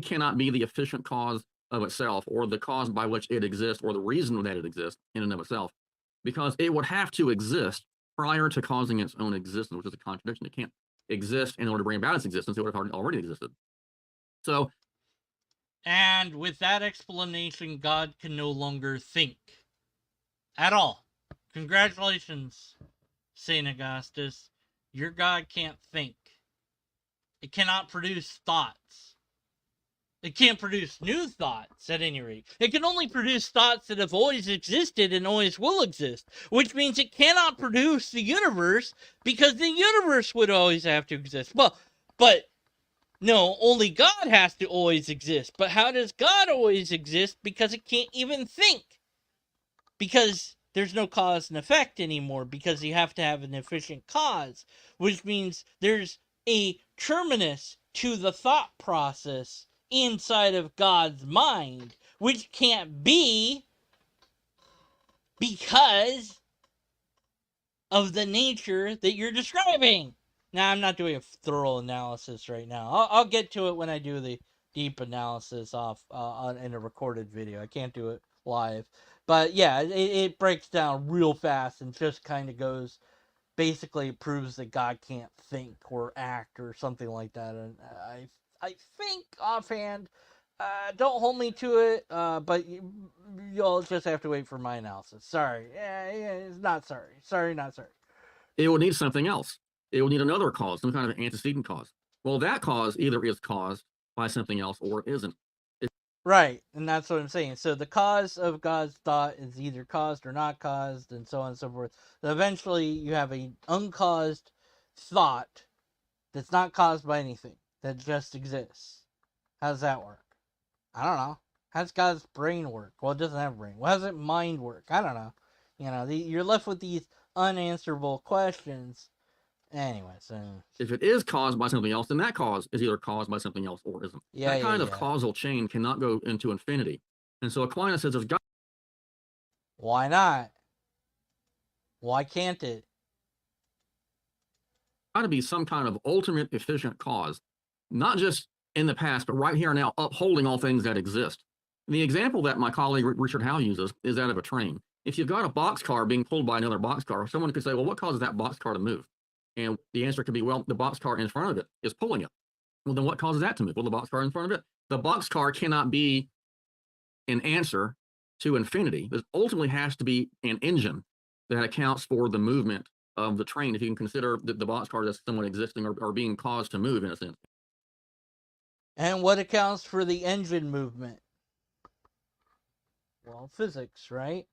Cannot be the efficient cause of itself, or the cause by which it exists, or the reason that it exists in and of itself, because it would have to exist prior to causing its own existence, which is a contradiction. It can't exist in order to bring about its existence. It would have already existed. So, and with that explanation, God can no longer think at all. Congratulations, St. Augustus. Your God can't think. It cannot produce thoughts. It can't produce new thoughts, at any rate. It can only produce thoughts that have always existed and always will exist, which means it cannot produce the universe, because the universe would always have to exist. Well, but no, only God has to always exist. But how does God always exist? Because it can't even think. Because there's no cause and effect anymore, because you have to have an efficient cause, which means there's a terminus to the thought process inside of God's mind, which can't be because of the nature that you're describing. Now, I'm not doing a thorough analysis right now. I'll get to it when I do the deep analysis in a recorded video. I can't do it live. But yeah, it breaks down real fast and just kind of goes, basically proves that God can't think or act or something like that. And I think offhand, don't hold me to it, but you'll just have to wait for my analysis. Sorry. It's not sorry. Sorry, not sorry. It will need something else. It will need another cause, some kind of antecedent cause. Well, that cause either is caused by something else or isn't. Right, and that's what I'm saying. So the cause of God's thought is either caused or not caused, and so on and so forth. So eventually, you have an uncaused thought that's not caused by anything, that just exists. How does that work? I don't know. How does God's brain work? Well, it doesn't have a brain. How does it mind work? I don't know. You're left with these unanswerable questions. Anyway, so if it is caused by something else, then that cause is either caused by something else or isn't. That kind of causal chain cannot go into infinity. And so Aquinas says there's got... Why not? Why can't it? Got to be some kind of ultimate efficient cause, not just in the past, but right here and now, upholding all things that exist. And the example that my colleague Richard Howe uses is that of a train. If you've got a boxcar being pulled by another boxcar, someone could say, well, what causes that boxcar to move? And the answer could be, well, the boxcar in front of it is pulling it. Well, then what causes that to move? Well, the boxcar in front of it. The boxcar cannot be an answer to infinity. There ultimately has to be an engine that accounts for the movement of the train, if you can consider the boxcar as somewhat existing or being caused to move in a sense. And what accounts for the engine movement? Well, physics, right?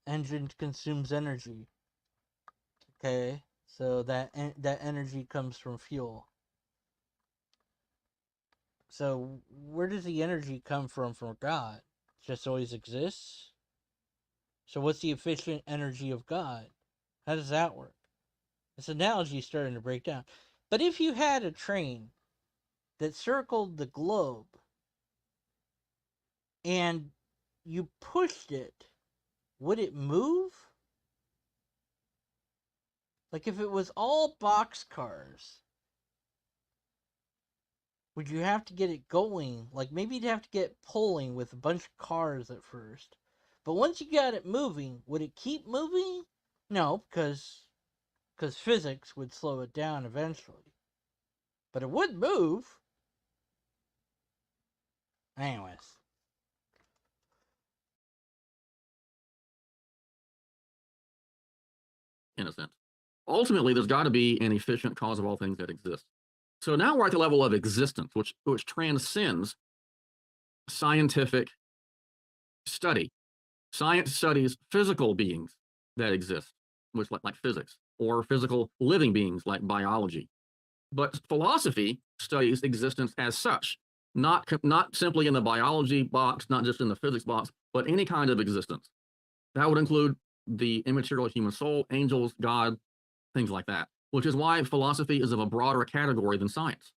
Engine consumes energy. Okay, so that energy comes from fuel. So where does the energy come from God? It just always exists? So what's the efficient energy of God? How does that work? This analogy is starting to break down. But if you had a train that circled the globe and you pushed it, would it move? Like if it was all boxcars, would you have to get it going? Like maybe you'd have to get pulling with a bunch of cars at first. But once you got it moving, would it keep moving? No, because physics would slow it down eventually. But it would move. Anyways. In a sense. Ultimately, there's got to be an efficient cause of all things that exist. So now we're at the level of existence, which transcends scientific study. Science studies physical beings that exist, which like physics, or physical living beings like biology. But philosophy studies existence as such, not simply in the biology box, not just in the physics box, but any kind of existence. That would include the immaterial human soul, angels, God, things like that, which is why philosophy is of a broader category than science.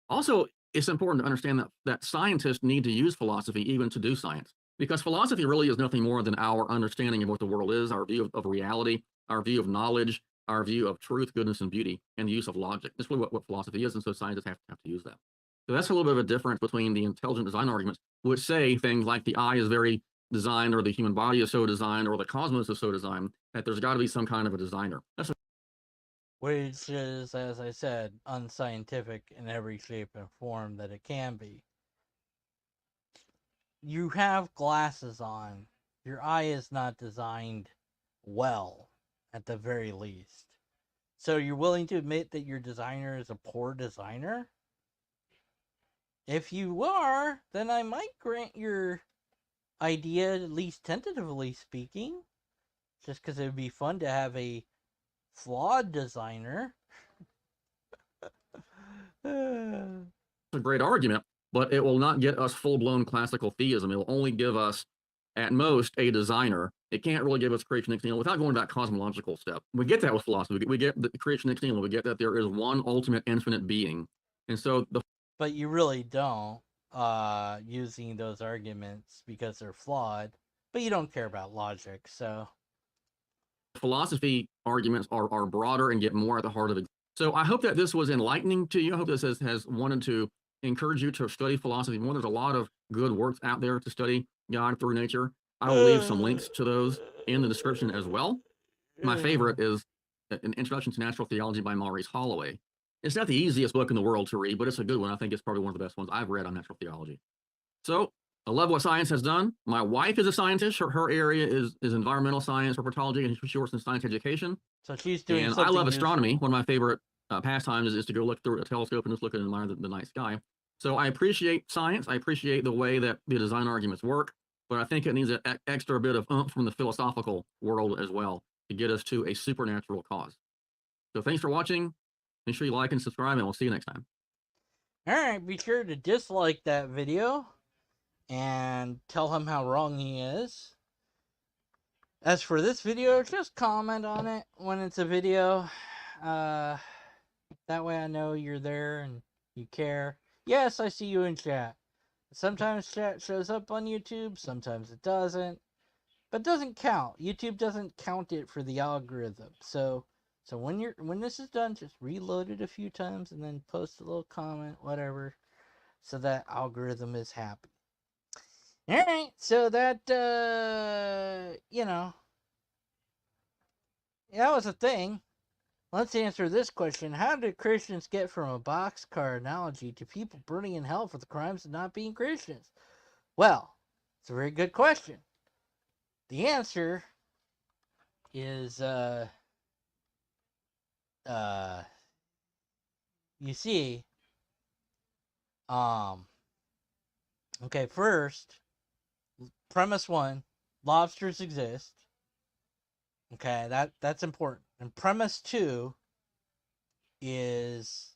Also, it's important to understand that scientists need to use philosophy even to do science, because philosophy really is nothing more than our understanding of what the world is, our view of reality, our view of knowledge, our view of truth, goodness, and beauty, and the use of logic. That's really what philosophy is, and so scientists have to use that. So that's a little bit of a difference between the intelligent design arguments, which say things like the eye is very designed, or the human body is so designed, or the cosmos is so designed, that there's got to be some kind of a designer. That's Which is, as I said, unscientific in every shape and form that it can be. You have glasses on. Your eye is not designed well, at the very least. So you're willing to admit that your designer is a poor designer? If you are, then I might grant your idea, at least tentatively speaking, just because it would be fun to have a flawed designer. a great argument, but it will not get us full-blown classical theism. It will only give us, at most, a designer. It can't really give us creation ex nihilo without going to that cosmological step. We get that with philosophy. We get the creation ex nihilo. We get that there is one ultimate infinite being. And so the But you really don't, using those arguments because they're flawed. But you don't care about logic, so. philosophy arguments are broader and get more at the heart of it. So I hope that this was enlightening to you. I hope this has wanted to encourage you to study philosophy more. There's a lot of good works out there to study God through nature. I will leave some links to those in the description as well. My favorite is An Introduction to Natural Theology by Maurice Holloway. It's not the easiest book in the world to read, but it's a good one. I think it's probably one of the best ones I've read on natural theology. So I love what science has done. My wife is a scientist. Her area is environmental science, herpetology, and she works in science education. So she's doing And something I love astronomy. useful. One of my favorite pastimes is to go look through a telescope and just look at and admire the night sky. So I appreciate science. I appreciate the way that the design arguments work, but I think it needs an extra bit of oomph from the philosophical world as well to get us to a supernatural cause. So thanks for watching. Make sure you like and subscribe, and we'll see you next time. Alright, be sure to dislike that video and tell him how wrong he is. As for this video, just comment on it when it's a video. That way I know you're there and you care. Yes, I see you in chat. Sometimes chat shows up on YouTube, sometimes it doesn't. But it doesn't count. YouTube doesn't count it for the algorithm. So when this is done, just reload it a few times and then post a little comment, whatever, so that algorithm is happy. Alright, so that that was a thing. Let's answer this question. How did Christians get from a boxcar analogy to people burning in hell for the crimes of not being Christians? Well, it's a very good question. The answer is you see, okay, first, premise one, lobsters exist. Okay, that's important. And premise two is